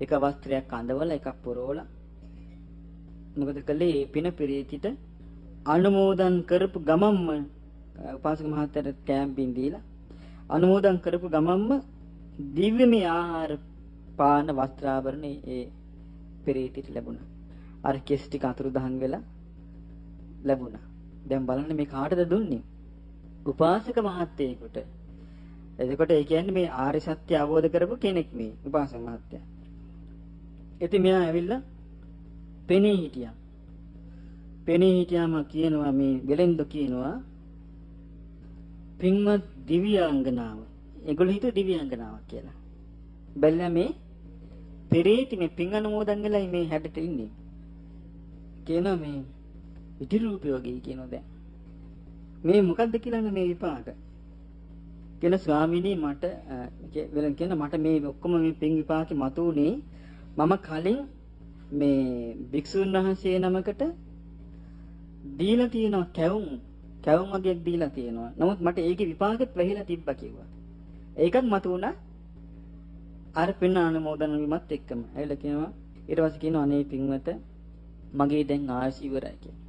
එක වස්ත්‍රයක් අඳවලා එකක් පොරවලා මොකද කළේ? පින පිරීතිට අනුමෝදන් කරපු ගමම්ම උපාසක මහත්තයාට කෑම් බින් දීලා අනුමෝදන් කරපු ගමම්ම දිව්‍යමය ආහාර පාන වස්ත්‍රාභරණ ඒ පිරීතිට ලැබුණා. අර කෙස් ටික අතුරුදහන් වෙලා ලැබුණා. දැන් බලන්න මේ කාටද දුන්නේ? උපාසක මහත්තයෙකුට. එතකොට ඒ කියන්නේ මේ ආර්ය සත්‍ය අවබෝධ කරපු කෙනෙක් මේ උපාසක මහත්තයා. ඉතින් මෙයා ඇවිල්ලා පෙනී හිටියා. පෙනී හිටියාම කියනවා මේ වෙලෙන්ද කියනවා පින්වත් දිව්‍යාංගනාව. ඒගොල්ලෝ හිතුව දිව්‍යාංගනාවක් කියලා. බැලුවා මේ පෙරේති මේ පින් අනුමෝදන් වෙලා මේ හැඩට ඉන්නේ. කියනවා මේ ඉටි රූපය වගේ කියනවා දැන්. මේ මොකද්ද කියලා මේ විපාක. කියන ස්වාමීනි මට වෙලෙන් කියන මට මේ ඔක්කොම මේ පින් විපාකෙ මතුනේ මම කලින් මේ භික්ෂුන් වහන්සේ නමකට දීලා තියෙනවා කැවුම් වගේක් දීලා තියෙනවා. නමුත් මට ඒකේ විපාකෙත් වැහිලා තිබ්බා කිව්වා. ඒකත් මතුණා අර පින් අනුමෝදන් වීමත් එක්කම. ඇවිල්ලා කියනවා ඊට පස්සේ කියනවා අනේ පින්වත මගේ දැන් ආයුෂ ඉවරයි කියලා.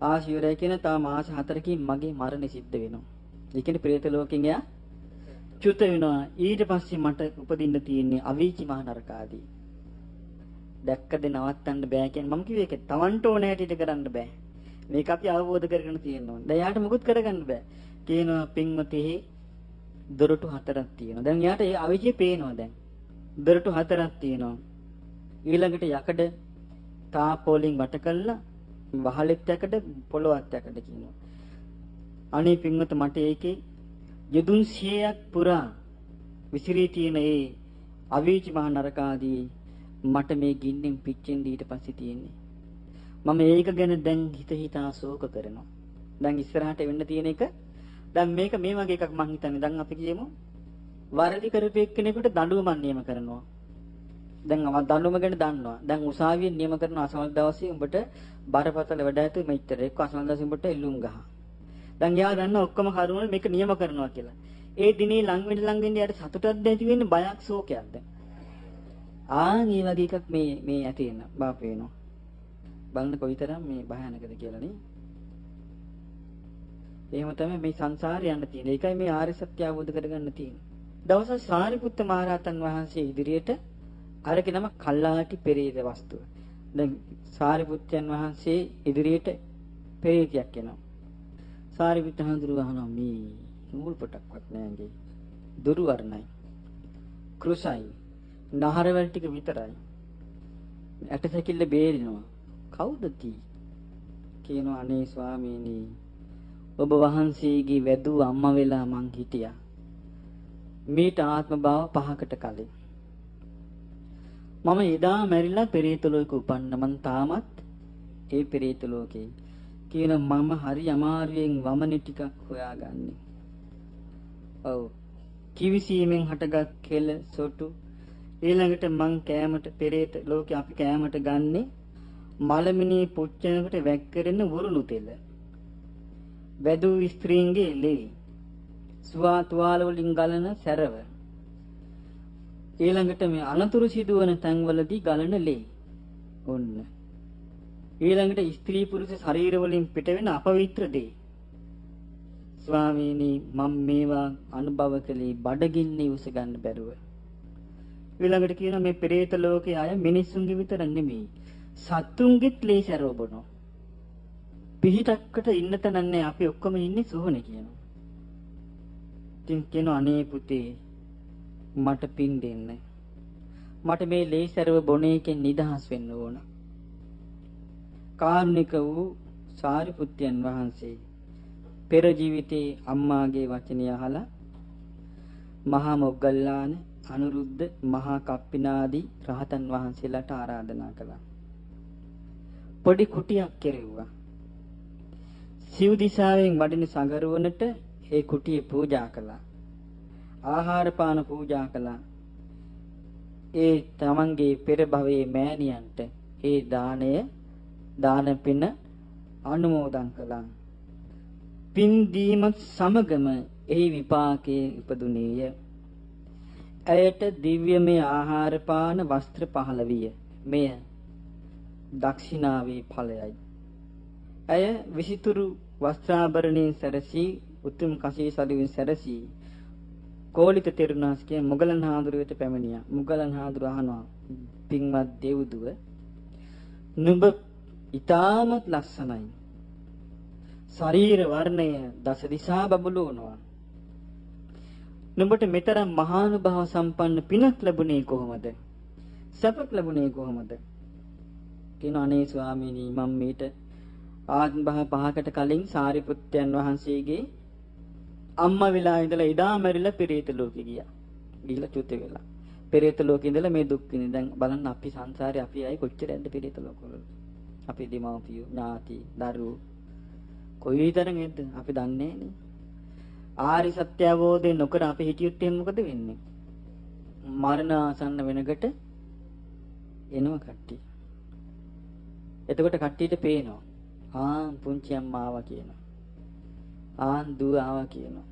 ආයුෂ ඉවරයි කියන තා මාස 4කින් මගේ මරණය සිද්ධ වෙනවා. ඒ කියන්නේ പ്രേත ලෝකෙන් එයා චුත වෙනවා. ඊට පස්සේ මට උපදින්න තියෙන්නේ අවීචි මහ නරකාදී. දැක්කද නවත්තන්න බෑ කියන්නේ මම කිව්වේ ඒක තවන්ට ඕන හැටියට කරන්න බෑ. මේක අපි අවබෝධ කරගෙන තියෙනවා. දැන් යාට මුකුත් කරගන්න බෑ. කියනවා පින්වතෙහි දොරටු 4ක් තියෙනවා. දැන් යාට ඒ අවීචිය පේනවා දැන්. දොරටු 4ක් තියෙනවා. ඊළඟට යකඩ තාපෝලින් වට කළා වහලෙත් යකඩ පොළොවත් යකඩ කියනවා. අනේ පින්වත මට ඒකේ යදුන් 100ක් පුරා විසිරී තියෙන ඒ අවීචි මහ නරකාදී මට මේ ගින්නෙන් පිච්චෙන් ඊට පස්සේ තියෙන්නේ. මම ඒක ගැන දැන් හිතා ශෝක කරනවා. දැන් ඉස්සරහට වෙන්න තියෙන එක දැන් මේක මේ වගේ එකක් මං හිතන්නේ. දැන් අපි කියමු වරදි කරපු එක්කෙනෙකුට දඬුවමක් නියම කරනවා. දැන් දඬුවම ගැන දන්නවා. දැන් උසාවියෙන් නියම කරන අසවල් දවසේ උඹට බරපතල වැඩ ඇතු මෙච්චර එක්ක අසවල් දවසේ උඹට එල්ලුම් ගහ. දැන් යා දන්න ඔක්කොම කරුණු මේක නියම කරනවා කියලා. ඒ දිනේ ළඟ වෙන්න යාට සතුටක් දැති වෙන්නේ බයක් ශෝකයක්ද? මේ වගේ එකක් මේ ඇති වෙන බාප වෙනවා. බලන්න කොයිතරම් මේ භයානකද කියලා නේ. එහෙම තමයි මේ සංසාරේ යන්න තියෙන්නේ. ඒකයි මේ ආර්ය සත්‍ය අවබෝධ කරගන්න තියෙන්නේ. දවසක් සාරිපුත්ත මහරහතන් වහන්සේ ඉදිරියට අරගෙන නම කල්ලාටි පෙරේත වස්තුව. දැන් සාරිපුත්තයන් වහන්සේ ඉදිරියට පෙරේතයක් එනවා. සාරිපුත්ත හඳුරු ගහනවා මේ නූල් පොටක්වත් නෑගේ. දුරු වර්ණයි. කෘසයි. නහරවල ටික විතරයි. ඇටසැකිල්ල බේරිනවා. කවුද තී? කියනවා අනේ ස්වාමීනි ඔබ වහන්සේගේ වැදූ අම්මා වෙලා මං හිටියා. මීට ආත්ම භාව 5කට කලින්. මම එදා මැරිලා පෙරේත ලෝකෙ උපන්න මං තාමත් ඒ පෙරේත ලෝකේ. කියන මම හරි අමාරුවෙන් වමනේ ටිකක් හොයාගන්නේ. ඔව්. කිවිසීමෙන් හටගත් කෙල සොටු ඊළඟට මං කෑමට පෙරේත ලෝකේ අපි කෑමට ගන්නේ මලමිනී පුච්චනකට වැක්කරෙන වරුණු තෙල. වැදූ ස්ත්‍රීන්ගේ ලේ. සුවා තුවාල වලින් ගලන සැරව. ඊළඟට මේ අනතුරු සිදුවන තැන්වලදී ගලන ලේ. ඔන්න. ඊළඟට ස්ත්‍රී පුරුෂ ශරීර වලින් පිටවෙන අපවිත්‍ර දේ. ස්වාමීනි මම මේවා අනුභව කළේ බඩගින්නේ උස ගන්න බැරුව. ඊළඟට කියන මේ පෙරේත ලෝකයේ අය මිනිස්සුන්ගේ විතර නෙමෙයි සත්තුන්ගෙත් ලේ සැරව බොනවා. පිහිටක්කට ඉන්න තැන නැහැ. අපි ඔක්කොම ඉන්නේ සෝහනේ කියනවා. ඉතින් කියනවා අනේ පුතේ මට පින් දෙන්න. මට මේ ලේසරව බොන එකෙන් නිදහස් වෙන්න ඕන. කාරුණික වූ සාරිපුත්යන් වහන්සේ පෙර ජීවිතේ අම්මාගේ වචනය අහලා මහා මොග්ගල්ලාන අනුරුද්ධ මහා කප්පිනාදී රහතන් වහන්සේලාට ආරාධනා කළා. පොඩි කුටියක් කෙරෙව්වා. සිව් දිසාවෙන් වඩින සංගරුවනට ඒ කුටිය පූජා කළා. ආහාර පාන පූජා කළා. ඒ තමන්ගේ පෙර භවයේ මෑණියන්ට ඒ දාන පින අනුමෝදන් කළා. පින් දීමත් සමගම ඒ විපාකයේ ඉපදුනේය. ඇයට දිව්‍යමය ආහාර පාන වස්ත්‍ර පහළ විය. මෙය දක්ෂිනාවේ ඵලයයි. ඇය විසිතුරු වස්ත්‍රාභරණයෙන් සැරසී උතුම් කසී සළුවෙන් සැරසී කෝලිත තෙරුණාස්ගේ මුගලන් හාමුදුරුවෝ පැමිණියා. මුගලන් හාමුදුරුවෝ අහනවා පින්වත් දෙව්දුව නුඹ ඊටමත් ලස්සනයි. ශරීර වර්ණය දස දිශා බබළුවනවා. නුඹට මෙතරම් මහානුභාව සම්පන්න පිනක් ලැබුණේ කොහොමද? සැපක් ලැබුණේ කොහොමද? කියන අනේ ස්වාමීනි මම මීට ආත්ම භව 5කට කලින් සාරිපුත්යන් වහන්සේගේ අම්මා වෙලා ඉඳලා ඉඩා මැරිලා පෙරේත ලෝකෙ ගියා. ගිහිලා චුත වෙලා. පෙරේත ලෝකෙ ඉඳලා මේ දුක් විඳින. දැන් බලන්න අපි සංසාරේ අපි අය කොච්චර ඇද්ද පෙරේත ලෝකවල. අපි දෙමව්පියෝ, ඥාති, දරුවෝ කොයිතරම් ඇද්ද අපි දන්නේ නේ. ආරි සත්‍ය අවබෝධය නොකර අපි හිටියොත් එහෙනම් මොකද වෙන්නේ? මරණ ආසන්න වෙනකොට එනවා කට්ටිය. එතකොට කට්ටියට පේනවා. පුංචි අම්මා ආවා කියනවා. දුව ආවා කියනවා.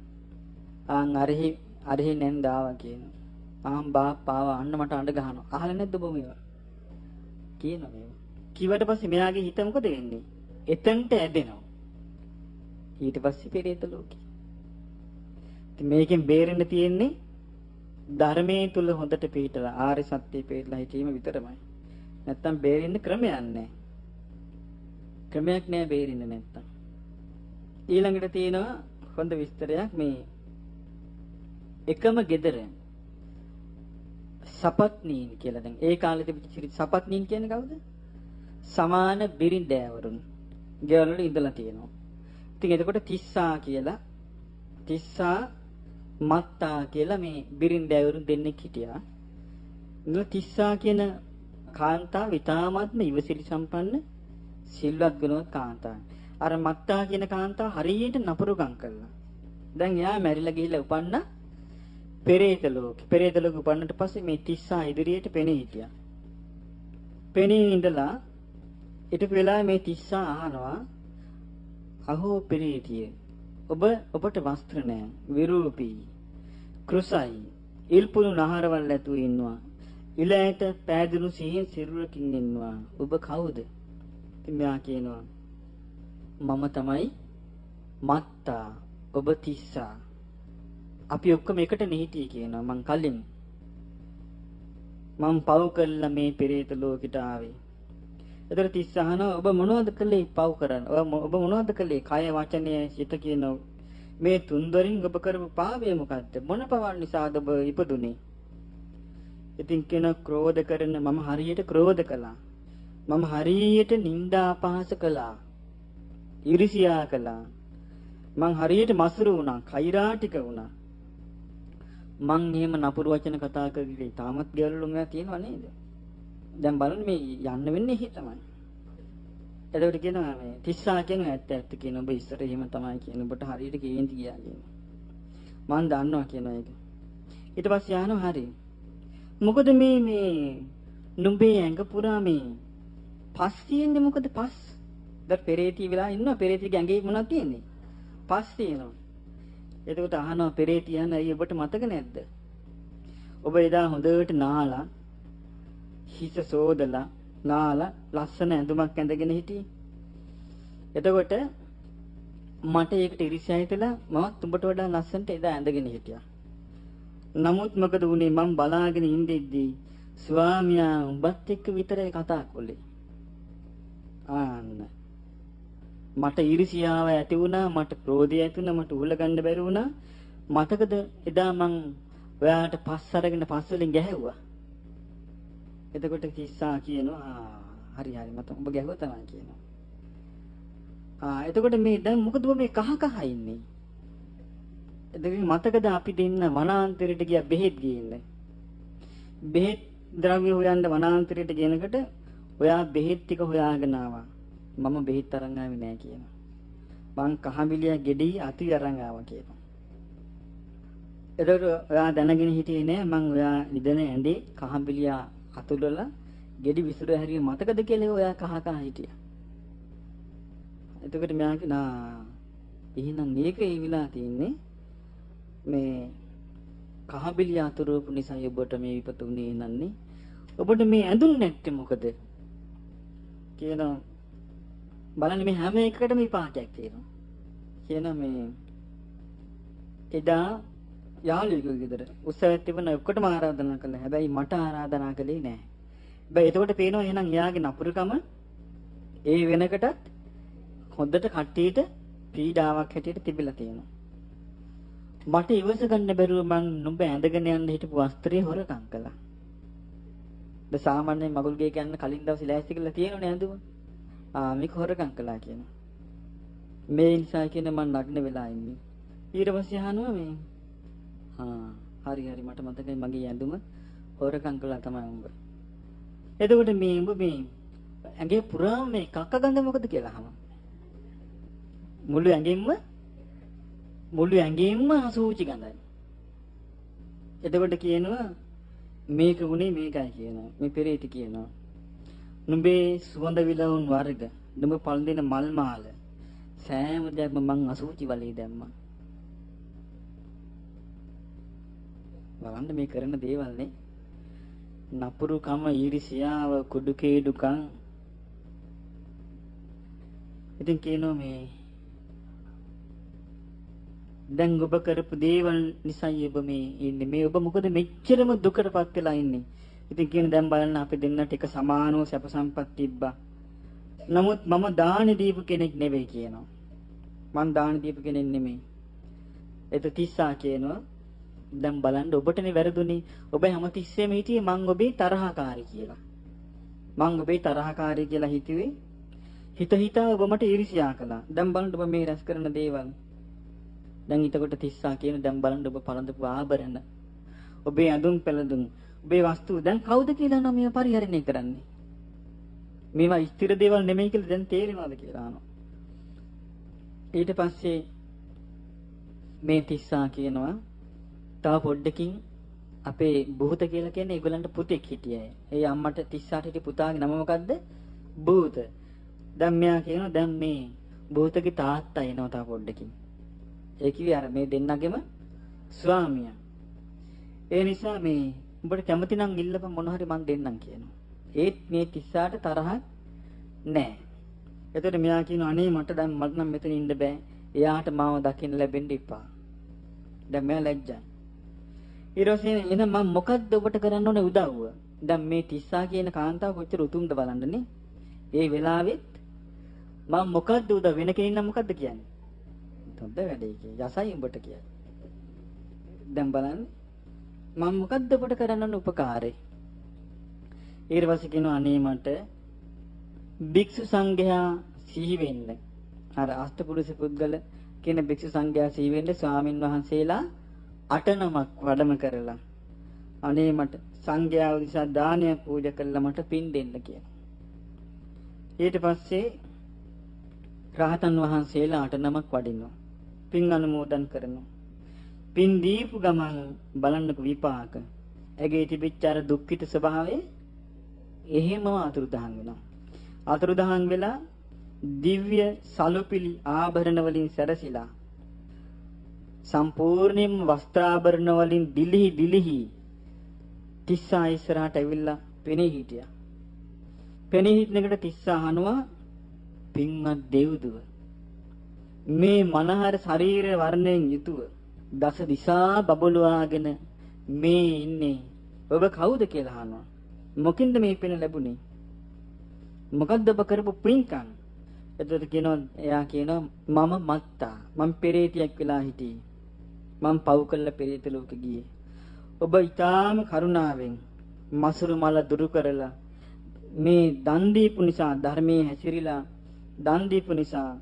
අරහි නැන්ද ආවා කියනවා. බාප්පා ආවා අන්න මට අඬ ගහනවා. අහලා නැද්ද ඔබ මේවා? කියනවා මේවා. කිව්වට පස්සේ මෙයාගේ හිත මොකද වෙන්නේ? එතනට ඇදෙනවා. ඊට පස්සේ පෙරේත ලෝකේ. ඉතින් මේකෙන් බේරෙන්න තියෙන්නේ ධර්මයේ තුල හොඳට පිළිතලා ආර්ය සත්‍ය පිළිතලා හිතීම විතරමයි. නැත්තම් බේරෙන්න ක්‍රමයක් නැහැ. ක්‍රමයක් නැහැ බේරෙන්න නැත්තම්. ඊළඟට තියෙනවා හොඳ විස්තරයක් මේ එකම gedara සපත්නීන් කියලා. දැන් ඒ කාලේ තිබිච්ච සපත්නීන් කියන්නේ කවුද? සමාන බිරිඳෑවරුන් ගෙවල් වල ඉඳලා තියෙනවා. ඉතින් එතකොට තිස්සා මත්තා කියලා මේ බිරිඳෑවරුන් දෙන්නෙක් හිටියා. තිස්සා කියන කාන්තාව ඉතාමත්ම ඉවසිලි සම්පන්න සිල්වත් ගුණවත් කාන්තාවක්. අර මත්තා කියන කාන්තාව හරියට නපුරුකම් කළා. දැන් එයා මැරිලා ගිහිල්ලා උපන්න පෙරේත ලෝකෙ. පෙරේත ලෝකෙ උපන්නට පස්සේ මේ තිස්සා ඉදිරියට පෙනී හිටියා. පෙනී ඉඳලා ඊට වෙලාවේ මේ තිස්සා අහනවා අහෝ පෙරේතිය ඔබට වස්ත්‍ර නැහැ, විරූපී, කෘසයි, ඉල්පුණු නහරවල් ඇතුව ඉන්නවා. ඉලෑට පෑදුණු සිහින් සිරුරකින් ඉන්නවා. ඔබ කවුද? ඉතින් මෙයා කියනවා මම තමයි මත්තා, ඔබ තිස්සා. අපි ඔක්කොම එකට නිහිටියේ කියනවා. මං කලින් මං පව් කළා මේ පෙරේත ලෝකෙට ආවේ. ඒතර තිස්සා අහනවා ඔබ මොනවද කළේ පව් කරන්න? ඔබ මොනවද කළේ? කය වචනය සිත කියන මේ තුන්දරින් ඔබ කරපු පාපය මොකද්ද? මොන පවන් නිසාද ඔබ ඉපදුනේ? ඉතින් කියන ක්‍රෝධ කරන මම හරියට ක්‍රෝධ කළා. මම හරියට නිന്ദා අපහාස කළා. ඉරිසියා කළා. මං හරියට මසුරු වුණා, කෛරාටික වුණා. මං එහෙම නපුරු වචන කතා කරගියේ තාමත් ගැලලුම් ගා තියෙනව නේද? දැන් බලන්න මේ යන්න වෙන්නේ එහෙ තමයි. එතකොට කියනවා මේ තිස්සා කියන ඇත්ත කියන ඔබ ඉස්සර එහෙම තමයි කියන ඔබට හරියට කේන්ති ගියා කියනවා. මං දන්නවා කියනවා ඒක. ඊට පස්සේ ආනවා හරි. මොකද මේ නුඹේ ඇඟ පුරා මේ පස් තියෙන්නේ මොකද පස්? දැන් පෙරේතී වෙලා ඉන්නවා පෙරේතීගේ ඇඟේ මොනවද තියෙන්නේ? පස් තියෙනවා. එතකොට අහනවා පෙරේතී යන අය ඔබට මතක නැද්ද? ඔබ එදා හොඳට නාලා හිස සෝදලා නාලා ලස්සන ඇඳුමක් ඇඳගෙන හිටියේ. එතකොට මට ඒකට ඉරිසියා හිතලා මමත් උඹට වඩා ලස්සනට එදා ඇඳගෙන හිටියා. නමුත් මොකද වුනේ මම බලාගෙන ඉඳිද්දී ස්වාමියා උඹත් එක්ක විතරයි කතා කළේ. මට ඊර්ෂියාව ඇති වුණා, මට ක්‍රෝධය ඇති වුණා, මට උහුල ගන්න බැරි වුණා. මතකද එදා මං ඔයාට පස් අරගෙන පස් වලින් ගැහැව්වා. එතකොට තිස්සා කියනවා හරි හරි මට ඔබ ගැහුවා තමයි කියනවා. එතකොට මේ දැන් මොකද ඔබ මේ කහ කහ ඉන්නේ? එතකොට මතකද අපි දෙන්න වනාන්තරයට ගියා බෙහෙත් ගේන්න. බෙහෙත් ද්‍රව්‍ය හොයන්න වනාන්තරයට ගෙනකට ඔයා බෙහෙත් ටික හොයාගෙන ආවා. මම බෙහෙත් අරන් ආවේ නෑ කියනවා. මං කහමිලිය ගෙඩි අතු අරන් ආවා කියනවා. එතකොට ඔයා දැනගෙන හිටියේ නෑ මං ඔයා නිදන ඇඳේ කහමිලිය අතුලලා ගෙඩි විසිර හැරිය මතකද කියලා ඔයා කහ කහ හිටියා. එතකොට මම කියනවා එහෙනම් මේක ඒ විලා තින්නේ මේ කහබිලිය අතුරුපු නිසා ඔබට මේ විපත උනේ නන්නේ. ඔබට මේ ඇඳුම් නැත්තේ මොකද? කියනවා බලන්න මේ හැම එකකටම විපාකයක් තියෙනවා. කියනවා මේ එදා යාළුවෙකුගේ ගෙදර උත්සවයක් තිබුණා ඔක්කොටම ආරාධනා කළා. හැබැයි මට ආරාධනා කළේ නෑ. හැබැයි එතකොට පේනවා එහෙනම් එයාගේ නපුරුකම ඒ වෙනකටත් හොඳට කට්ටියට පීඩාවක් හැටියට තිබිලා තියෙනවා. මට ඉවස ගන්න බැරුව මං නුඹ ඇඳගෙන යන්න හිටපු වස්ත්‍රය හොරකම් කළා. ද සාමාන්‍යයෙන් මගුල් ගේ කියන්න කලින් දවසේ ලෑස්ති කරලා තියෙනවනේ ඇඳුම. මේක හොරකම් කළා කියනවා. මේ නිසා කියන මං නග්න වෙලා ඉන්නේ. ඊට පස්සේ අහනවා මේ හරි හරි මට මතකයි මගේ ඇඳුම හොරකම් කළා තමයි උඹ. එතකොට මේ උඹ මේ ඇඟේ පුරාම මේ කක්ක ගඳ මොකද කියලා අහනවා. මුළු ඇඟෙන්ම අසූචි ගඳයි. එතකොට කියනවා මේක උනේ මේකයි කියනවා. මේ පෙරේත කියනවා. නුඹේ සුවඳ විලවුන් වර්ග, නුඹ පල් දෙන මල් මාල සෑම දෙයක්ම මං අසූචි වලේ දැම්මා. බලන්න මේ කරන දේවල් නේ. නපුරුකම, ඊර්ෂ්‍යාව, කුඩු කේඩුකම්. ඉතින් කියනවා මේ දැන් ඔබ කරපු දේවල් නිසා ඔබ මේ ඉන්නේ. මේ ඔබ මොකද මෙච්චරම දුකටපත් වෙලා ඉන්නේ? ඉතින් කියන දැන් බලන්න අපි දෙන්නට එක සමානව සැප සම්පත් තිබ්බා. නමුත් මම දාන දීපු කෙනෙක් නෙවෙයි කියනවා. මං දාන දීපු කෙනෙක් නෙමෙයි. එත තිස්සා කියනවා දැන් බලන්න ඔබටනේ වැරදුනේ. ඔබ හැමතිස්සෙම හිටියේ මං ඔබේ තරහකාරී කියලා. මං ඔබේ තරහකාරී කියලා හිතුවේ. හිතා ඔබ මට ඊර්ෂ්‍යා කළා. දැන් බලන්න ඔබ මේ රැස් කරන දේවල්. දැන් ඊටකොට තිස්සා කියන දැන් බලන්න ඔබ පළඳපු ආභරණ, ඔබේ ඇඳුම් පැළඳුම්, ඔබේ වස්තු දැන් කවුද කියලා නම් මේවා පරිහරණය කරන්නේ? මේවා ස්ථිර දේවල් නෙමෙයි කියලා දැන් තේරෙනවද කියලා අහනවා. ඊට පස්සේ මේ තිස්සා කියනවා තව පොඩ්ඩකින් අපේ බුහත කියලා කියන්නේ ඒගොල්ලන්ට පුතෙක් හිටියයි. ඒ අම්මට තිස්සාට හිටි පුතාගේ නම මොකද්ද? බුහත. දැන් මෙයා කියනවා දැන් මේ බුහතගේ තාත්තා එනවා තව පොඩ්ඩකින්. ඒ කිව්වේ අර මේ දෙන්නගෙම ස්වාමියා. ඒ නිසා මේ උඹට කැමති නම් ඉල්ලපන් මොන හරි මං දෙන්නම් කියනවා. ඒත් මේ තිස්සාට තරහක් නැහැ. එතකොට මෙයා කියනවා අනේ මට දැන් මට නම් මෙතන ඉන්න බෑ. එයාට මාව දකින්න ලැබෙන්න ඉපා. දැන් මෙයා ලැජ්ජයි. ඊට පස්සේ එහෙනම් මම මොකද්ද ඔබට කරන්න ඕනේ උදව්ව? දැන් මේ තිස්සා කියන කාන්තාව කොච්චර උතුම්ද බලන්නනේ. ඒ වෙලාවෙත් මම මොකද්ද උදව් වෙන කෙනෙක් නම් මොකද්ද කියන්නේ? හොඳ වැඩේ කිය. යසයි උඹට කියන්නේ. දැන් බලන්න මම මොකද්ද ඔබට කරන්න ඕන උපකාරේ? ඊට පස්සේ කියනවා අනේ මට භික්ෂු සංඝයා සිහි වෙන්න. අර අෂ්ටපුරුෂ පුද්ගල කියන භික්ෂු සංඝයා සිහි වෙන්න ස්වාමින් වහන්සේලා 8 නමක් වඩම කරලා අනේ මට සංඝයා උදෙසා දානය පූජා කළා මට පින් දෙන්න කියලා. ඊට පස්සේ රහතන් වහන්සේලා 8 නමක් වඩිනවා. පින් අනුමෝදන් කරනවා. පින් දීපු ගමන් බලන්නක විපාක. ඇගේ තිබිච්ච අර දුක්ඛිත ස්වභාවය එහෙමම අතුරුදහන් වෙනවා. අතුරුදහන් වෙලා දිව්‍ය සලුපිලි ආභරණ වලින් සැරසිලා සම්පූර්ණයෙන්ම වස්ත්‍රාභරණ වලින් දිලිහි තිස්සා ඉස්සරහට ඇවිල්ලා පෙනී හිටියා. පෙනී හිටනකොට තිස්සා අහනවා පින්වත් දෙව්දුව මේ මනහර ශරීර වර්ණයෙන් යුතුව දස දිසා බබළුවාගෙන මේ ඉන්නේ ඔබ කවුද කියලා අහනවා. මොකින්ද මේ පින ලැබුණේ? මොකද්ද ඔබ කරපු පින්කම්? එතකොට කියනවා එයා කියනවා මම මත්තා. මම පෙරේතියක් වෙලා හිටියේ. මම පව් කළා පෙරේත ලෝකෙ ගියේ. ඔබ ඊටාම කරුණාවෙන් මසුරු මල දුරු කරලා මේ දන් දීපු නිසා ධර්මයේ හැසිරීලා දන් දීපු නිසා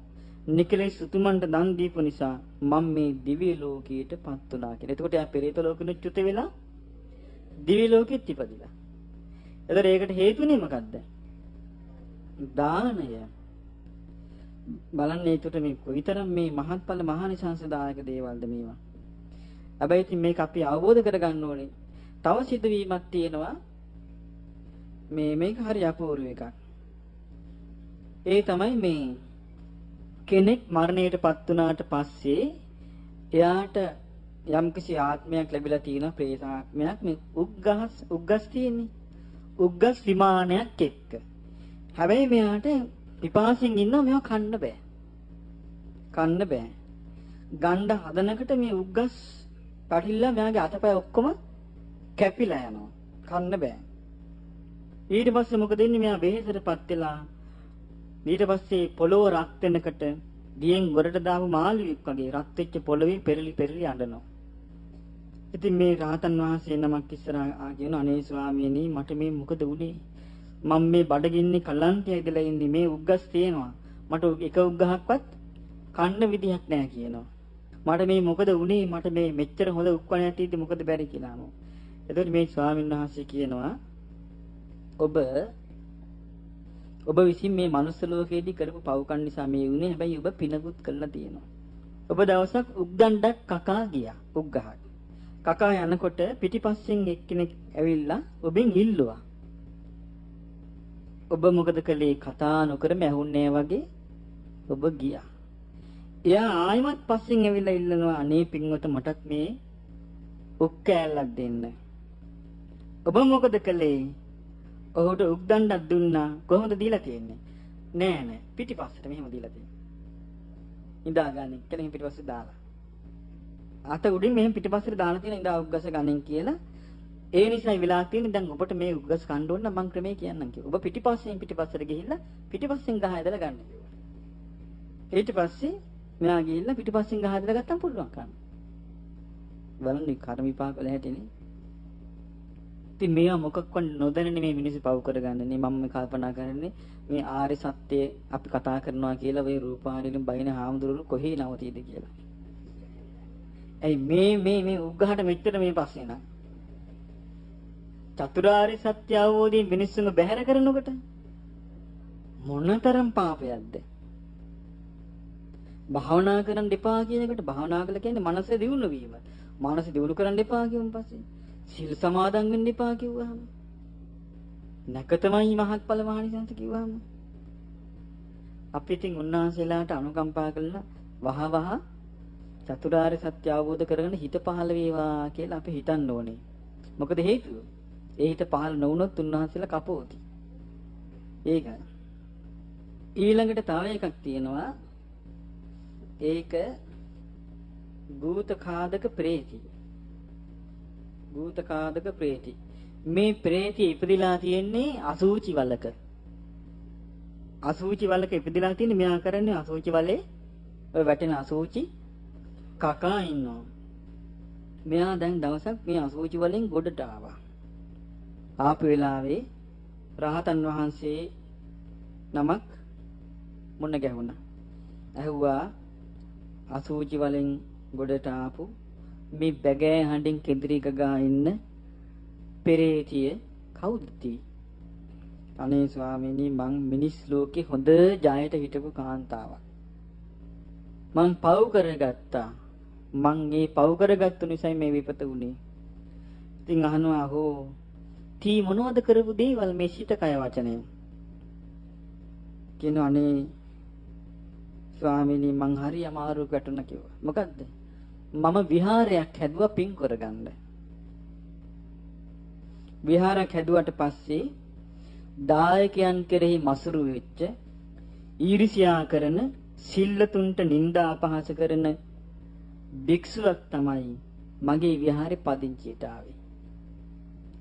නිකලෙස් සුතුමන්ට දන් දීපු නිසා මම මේ දිව්‍ය ලෝකයටපත් වුණා කියලා. එතකොට එයා පෙරේත ලෝකෙනුත් චුත වෙලා දිව්‍ය ලෝකෙත් ඉපදිලා. එතකොට ඒකට හේතුනේ මොකද්ද? දානය. බලන්න ඒකට මේ කොයිතරම් මේ මහත්ඵල මහානිසංසදායක දේවල්ද මේවා. හැබැයි ඉතින් මේක අපි අවබෝධ කරගන්න ඕනේ. තව සිදුවීමක් තියෙනවා. මේක හරි අපූර්ව එකක්. ඒ තමයි මේ කෙනෙක් මරණයටපත් වුණාට පස්සේ එයාට යම්කිසි ආත්මයක් ලැබිලා තියෙනවා ප්‍රේත ආත්මයක් මේ උග්ගස් තියෙන්නේ. උග්ගස් විමානයක් එක්ක. හැබැයි මෙයාට පිපාසින් ඉන්නවා මේවා කන්න බෑ. කන්න බෑ. ගණ්ඩ හදනකට මේ උග්ගස් පැටිල්ල මෙයාගේ අතපය ඔක්කොම කැපිලා යනවා. කන්න බෑ. ඊට පස්සේ මොකද වෙන්නේ? මෙයා වෙහෙසටපත් වෙලා ඊට පස්සේ පොළොව රත් වෙනකොට දියෙන් ගොඩට දාපු මාළුවෙක් වගේ රත් වෙච්ච පොළොවේ පෙරලි අඬනවා. ඉතින් මේ රහතන් වහන්සේ නමක් ඉස්සරහා කියන අනේ ස්වාමීනි මට මේ මොකද වුනේ? මම මේ බඩගින්නේ කලන්තය ඇදලා ඉන්නේ මේ උග්ගස් තියෙනවා. මට එක උග්ගහක්වත් කන්න විදියක් නැහැ කියනවා. මට මේ මොකද වුනේ? මට මේ මෙච්චර හොඳ උක්කණයක් තියෙද්දි මොකද බැරි කියලා අහනවා. එතකොට මේ ස්වාමීන් වහන්සේ කියනවා ඔබ විසින් මේ මනුස්ස ලෝකයේදී කරපු පව්කම් නිසා මේ වුනේ. හැබැයි ඔබ පිනකුත් කළා තියෙනවා. ඔබ දවසක් උග්ගණ්ඩක් කකා ගියා. උග්ගහක්. කකා යනකොට පිටිපස්සෙන් එක්කෙනෙක් ඇවිල්ලා ඔබෙන් ඉල්ලුවා. ඔබ මොකද කළේ? කතා නොකරම ඇහුන්නේ වගේ ඔබ ගියා. එයා ආයිමත් පස්සෙන් ඇවිල්ලා ඉල්ලනවා අනේ පින්වත මටත් මේ උක්කෑල්ලක් දෙන්න. ඔබ මොකද කළේ? ඔහුට උක්දණ්ඩක් දුන්නා. කොහොමද දීලා තියෙන්නේ? නෑ පිටිපස්සට මෙහෙම දීලා තියෙන්නේ. ඉඳා ගන්න කෙනෙක් පිටිපස්සේ දාලා. අත උඩින් මෙහෙම පිටිපස්සට දාලා තියෙන ඉඳා උග්ගස ගන්න කියලා. ඒ නිසායි වෙලා තියෙන්නේ දැන් ඔබට මේ උග්ගස් කන්න ඕන නම් මං ක්‍රමේ කියන්නම් කිව්වා. ඔබ පිටිපස්සට ගිහිල්ලා පිටිපස්සෙන් ගහ ඇදලා ගන්න කිව්වා. ඊට පස්සේ මෙයා ගිහිල්ලා පිටිපස්සෙන් ගහ ඇදලා ගත්තම පුළුවන් කන්න. බලන්න කර්ම විපාක වල හැටෙන්නේ. ඉතින් මේවා මොකක්වත් නොදැනනේ මේ මිනිස්සු පව් කරගන්නනේ. මම කල්පනා කරන්නේ මේ ආර්ය සත්‍ය අපි කතා කරනවා කියලා ওই රූපාවලියෙන් බයින හාමුදුරුවෝ කොහේ නවතීද කියලා. ඇයි මේ උග්ගහට මෙච්චර මේ පස්සේ නං චතුරාර්ය සත්‍ය අවබෝධයෙන් මිනිස්සුන්ව බැහැර කරනකොට මොනතරම් පාපයක්ද? භාවනා කරන්න එපා කියන එකට භාවනා කළ කියන්නේ මනස දියුණු වීම. මනස දියුණු කරන්න එපා කියුම් පස්සේ සීල් සමාදන් වෙන්න එපා කිව්වහම නැකතමයි මහත්ඵල මහණිසංස කිව්වහම අපි ඉතින් උන්වහන්සේලාට අනුකම්පා කළා වහ චතුරාර්ය සත්‍ය අවබෝධ කරගෙන හිත පහළ වේවා කියලා අපි හිතන්න ඕනේ. මොකද හේතුව? ඒ හිත පහළ නොවුනොත් උන්වහන්සේලා කපෝති. ඒකයි. ඊළඟට තව එකක් තියෙනවා. ඒක භූත කාදක ප්‍රේති. භූත කාදක ප්‍රේති. මේ ප්‍රේති ඉපදිලා තියෙන්නේ අසූචි වලක. අසූචි වලක ඉපදිලා තියෙන්නේ මෙයා කරන්නේ අසූචි වලේ ඔය වැටෙන අසූචි කකා ඉන්නවා. මෙයා දැන් දවසක් මේ අසූචි වලින් ගොඩට ආවා. ආපු වෙලාවේ රහතන් වහන්සේ නමක් මුණ ගැහුණා. ඇහුවා අසූචි වලින් ගොඩට ආපු මේ බැගෑ හඬින් කෙඳිරි ගගා ඉන්න පෙරේතිය කවුද? අනේ ස්වාමීනි මං මිනිස් ලෝකේ හොඳ ජයයට හිටපු කාන්තාවක්. මං පව් කරගත්තා. මං මේ පව් කරගත්තු නිසා මේ විපත උනේ. ඉතින් අහනවා හෝ තී මොනවද කරපු දේවල් මේ සිත කය වචනය? කියනවා අනේ ස්වාමීනි මං හරි අමාරුවකට වැටුණා කිව්වා. මොකද්ද? මම විහාරයක් හැදුවා පින් කරගන්න. විහාරයක් හැදුවට පස්සේ දායකයන් කෙරෙහි මසුරු වෙච්ච ඊර්ෂ්‍යා කරන සිල්ලතුන්ට නිନ୍ଦා අපහාස කරන භික්ෂුවක් තමයි මගේ විහාරේ පදිංචියට ආවේ.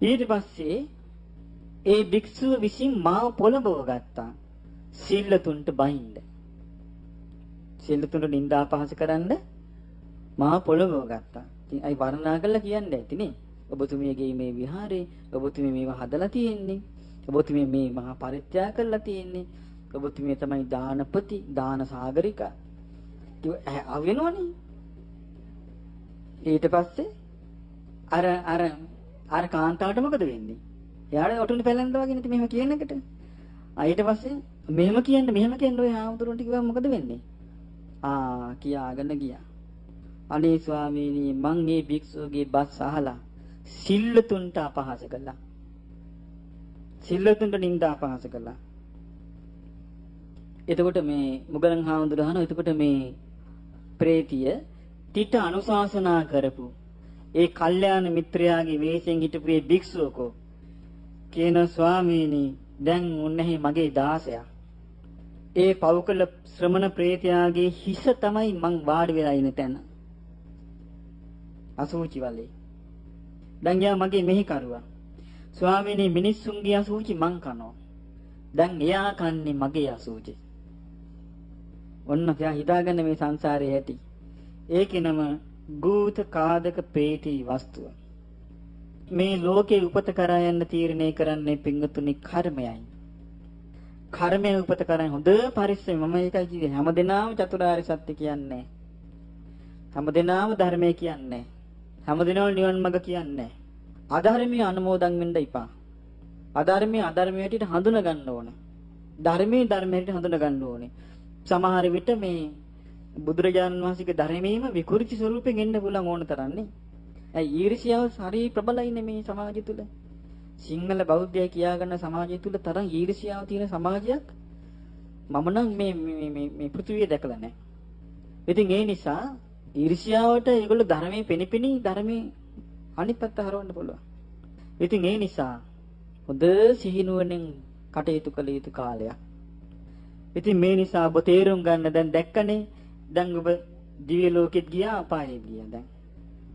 ඊට පස්සේ ඒ භික්ෂුව විසින් මාව පොළඹව ගත්තා සිල්ලතුන්ට බහින්න. සිල් තුනට නිඳා පහස කරන්න මහා පොළොව ගත්තා. ඉතින් අයි වර්ණනා කරලා කියන්නේ ඇතිනේ. ඔබතුමියගේ මේ විහාරේ ඔබතුමිය මේවා හදලා තියෙන්නේ. ඔබතුමිය මේ මහා පරිත්‍යාග කරලා තියෙන්නේ. ඔබතුමිය තමයි දානපති, දාන සාගරිකා. ඒක අවෙනවනේ. ඊට පස්සේ අර කාන්තාවට මොකද වෙන්නේ? එයාට ඔටුනි පැලඳලා වගේ නැති මෙහෙම කියන එකට. ඊට පස්සේ මෙහෙම කියන්න ඔය ආමුදුරන්ට කිව්වම මොකද වෙන්නේ? කියාගෙන ගියා. අනේ ස්වාමීනි මං මේ භික්ෂුවගේ බස් අහලා සිල්ලතුන්ට අපහාස කළා. සිල්ලතුන්ට නිନ୍ଦා අපහාස කළා. එතකොට මේ මුගලන් හාමුදුරුවෝ එතකොට මේ ප්‍රේතිය තිට අනුශාසනා කරපු ඒ කල්යාණ මිත්‍රයාගේ වේශයෙන් හිටපු ඒ භික්ෂුවකෝ කියන ස්වාමීනි දැන් උන්නේ මගේ 16ක්. ඒ පවුකල ශ්‍රමණ ප්‍රේතයාගේ හිස තමයි මං වාඩි වෙලා ඉන්න තැන. අසුචි වලේ. දැන් යා මගේ මෙහි කරුවා. ස්වාමීනි මිනිස්සුන්ගේ අසුචි මං කනවා. දැන් එයා කන්නේ මගේ අසුචි. ඔන්න එයා හිතාගන්න මේ සංසාරේ ඇති. ඒකිනම ගූත කාදක ප්‍රේති වස්තුව. මේ ලෝකේ උපත කරා යන්න තීරණය කරන්නේ පිංගුතුනි කර්මයයි. කර්මය උපත කරන්නේ හොඳ පරිස්සම. මම ඒකයි කිව්වේ හැමදෙනාම චතුරාර්ය සත්‍ය කියන්නේ. හැමදෙනාම ධර්මය කියන්නේ. හැමදෙනාම නිවන් මඟ කියන්නේ. අධර්මයේ අනුමෝදන් වෙන්න එපා. අධර්මයේ අධර්මයට හඳුන ගන්න ඕන. ධර්මයේ ධර්මයට හඳුන ගන්න ඕනේ. සමහර විට මේ බුදුරජාණන් වහන්සේගේ ධර්මයේම විකෘති ස්වරූපයෙන් එන්න පුළුවන් ඕන තරන්නේ. ඊර්ෂ්‍යාව හරි ප්‍රබලයිනේ මේ සමාජය තුල. සිංහල බෞද්ධය කියාගන්න සමාජය තුල තරම් ඊර්ෂ්‍යාව තියෙන සමාජයක් මම නම් මේ පෘථිවිය දැකලා නැහැ. ඉතින් ඒ නිසා ඊර්ෂ්‍යාවට ඒගොල්ලෝ ධර්මයේ පෙනිපෙනි ධර්මයේ අනිත් පැත්ත හරවන්න පුළුවන්. ඉතින් ඒ නිසා හොඳ සිහිනුවණෙන් කටයුතු කළ යුතු කාලයක්. ඉතින් මේ නිසා ඔබ තේරුම් ගන්න දැන් දැක්කනේ. දැන් ඔබ දිව්‍ය ලෝකෙත් ගියා අපායෙත් ගියා දැන්.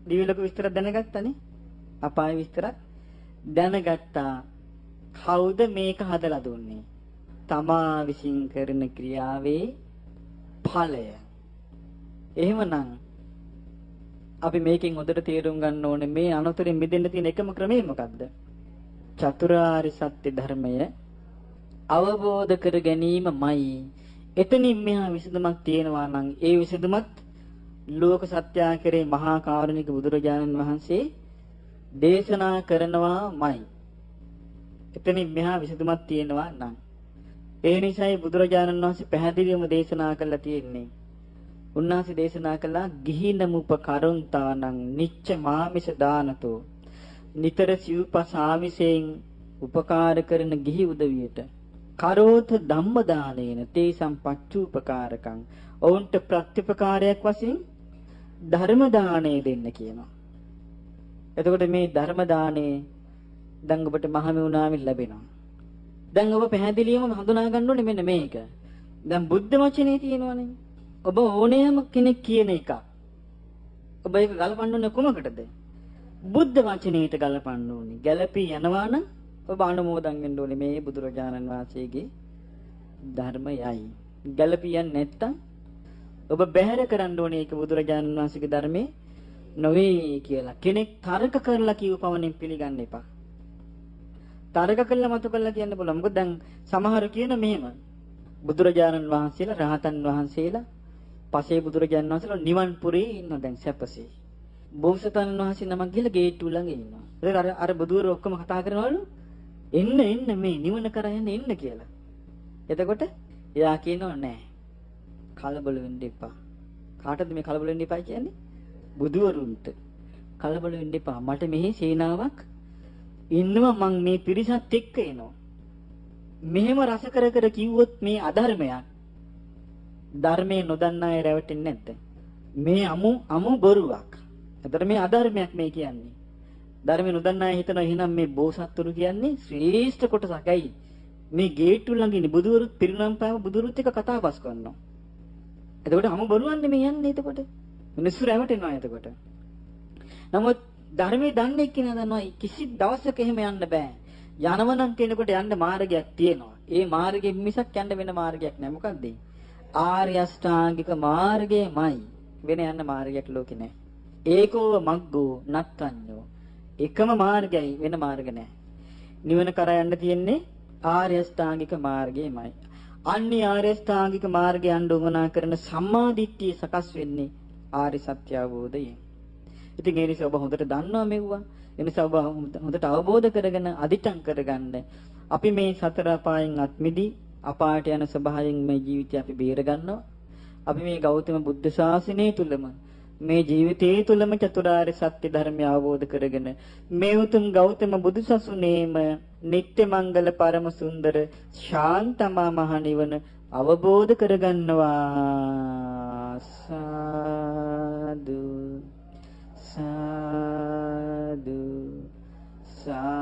දිව්‍ය ලෝක විස්තර දැනගත්තානේ. අපාය විස්තර දැනගත්තා. කවුද මේක හදලා දුන්නේ? තමා විසින් කරන ක්‍රියාවේ ඵලය. එහෙමනම් අපි මේකෙන් හොඳට තේරුම් ගන්න ඕනේ මේ අනතුරින් මිදෙන්න තියෙන එකම ක්‍රමය මොකක්ද? චතුරාර්ය සත්‍ය ධර්මය අවබෝධ කර ගැනීමමයි. එතනින් මෙහා විසඳුමක් තියෙනවා නම් ඒ විසඳුමත් ලෝක සත්‍යය කෙරේ මහා කාරුණික බුදුරජාණන් වහන්සේ දේශනා කරනවාමයි. එතනින් මෙහා විසඳුමක් තියෙනවා නම් ඒ නිසායි බුදුරජාණන් වහන්සේ පැහැදිලිවම දේශනා කළා තියෙන්නේ. උන්වහන්සේ දේශනා කළා ගිහිනමුපකරුන්තානං නිච්ච මාමිස දානතෝ. නිතර සිව්පසාමිසෙන් උපකාර කරන ගිහි උදවියට කරෝත ධම්ම දානේන තේසම් පච්චූපකාරකං. ඔවුන්ට ප්‍රත්‍යපකාරයක් වශයෙන් ධර්ම දාණය දෙන්න කියනවා. එතකොට මේ ධර්ම දාණය දැන් ඔබට මහමෙවුනාවෙන් ලැබෙනවා. දැන් ඔබ පැහැදිලිවම හඳුනා ගන්න ඕනේ මෙන්න මේක. දැන් බුද්ධ වචනේ තියෙනවනේ. ඔබ ඕනෑම කෙනෙක් කියන එක. ඔබ ඒක ගලපන්න ඕනේ කොමකටද? බුද්ධ වචනේට ගලපන්න ඕනේ. ගැළපී යනවා නම් ඔබ අනුමෝදන් වෙන්න ඕනේ මේ බුදුරජාණන් වහන්සේගේ ධර්මයයි. ගැළපී යන්නේ නැත්තම් ඔබ බැහැර කරන්න ඕනේ ඒක බුදුරජාණන් වහන්සේගේ ධර්මයේ නොවේ කියලා. කෙනෙක් තර්ක කරලා කියව පමණින් පිළිගන්න එපා. තර්ක කළා මතු කළා කියන්න පුළුවන්. මොකද දැන් සමහර කියන මෙහෙම බුදුරජාණන් වහන්සේලා රහතන් වහන්සේලා පසේ බුදුරජාණන් වහන්සේලා නිවන් පුරේ ඉන්න දැන් සැපසේ. බෝසතාණන් වහන්සේ නමක් ගිහලා ගේට්ටුව ළඟ ඉන්නවා. ඒක අර බුදුවරු ඔක්කොම කතා කරනවලු එන්න මේ නිවන කරා එන්න කියලා. එතකොට එයා කියනවා නෑ. කලබල වෙන්න එපා. කාටද මේ කලබල වෙන්න එපා කියන්නේ? බුදුවරුන්ට. කලබල වෙන්න එපා. මට මෙහි සේනාවක් ඉන්නවා මං මේ පිරිසත් එක්ක එනවා. මෙහෙම රස කර කිව්වොත් මේ අධර්මයක්. ධර්මයේ නොදන්නා අය රැවටෙන්නේ නැද්ද? මේ අමු බොරුවක්. එතකොට මේ අධර්මයක් මේ කියන්නේ. ධර්මයේ නොදන්නා අය හිතනවා එහෙනම් මේ බෝසත්තුරු කියන්නේ ශ්‍රේෂ්ඨ කොටසක්. මේ ගේට්ටු ළඟ ඉන්නේ බුදුවරුත් පිරිනම් පාව බුදුරුත් එක්ක කතා බස් කරනවා. එතකොට අමු බොරුවන්නේ මේ යන්නේ එතකොට. මිනිස්සු රැවටෙනවා එතකොට. නමුත් ධර්මයේ දන්නේ කෙනා දන්නවා කිසි දවසක එහෙම යන්න බෑ. යනවනම් කෙනෙකුට යන්න මාර්ගයක් තියෙනවා. ඒ මාර්ගෙ මිසක් යන්න වෙන මාර්ගයක් නෑ. මොකද්ද? ආර්ය අෂ්ටාංගික මාර්ගයමයි. වෙන යන්න මාර්ගයක් ලෝකේ නැහැ. ඒකෝව මග්ගෝ නත්තඤ්ඤෝ. එකම මාර්ගයයි, වෙන මාර්ග නැහැ. නිවන කරා යන්න තියෙන්නේ ආර්ය අෂ්ටාංගික මාර්ගයමයි. අන්නේ ආර්ය අෂ්ටාංගික මාර්ගය යන්න උවමනා කරන සම්මා දිට්ඨිය සකස් වෙන්නේ ආර්ය සත්‍ය අවබෝධයෙන්. ඉතින් ඒ නිසා ඔබ හොඳට දන්නවා මෙව්වා. ඒ නිසා ඔබ හොඳට අවබෝධ කරගෙන අදිටන් කරගන්න. අපි මේ සතර අපායන් අත්මිදි අපායට යන ස්වභාවයෙන් මේ ජීවිතය අපි බේර ගන්නවා. අපි මේ ගෞතම බුද්ධ ශාසනය තුලම මේ ජීවිතයේ තුලම චතුරාර්ය සත්‍ය ධර්මය අවබෝධ කරගෙන මේ උතුම් ගෞතම බුදුසසුනේම නිත්‍ය මංගල පරම සුන්දර ශාන්තමා මහ නිවන අවබෝධ කරගන්නවා. සාදු සාදු සා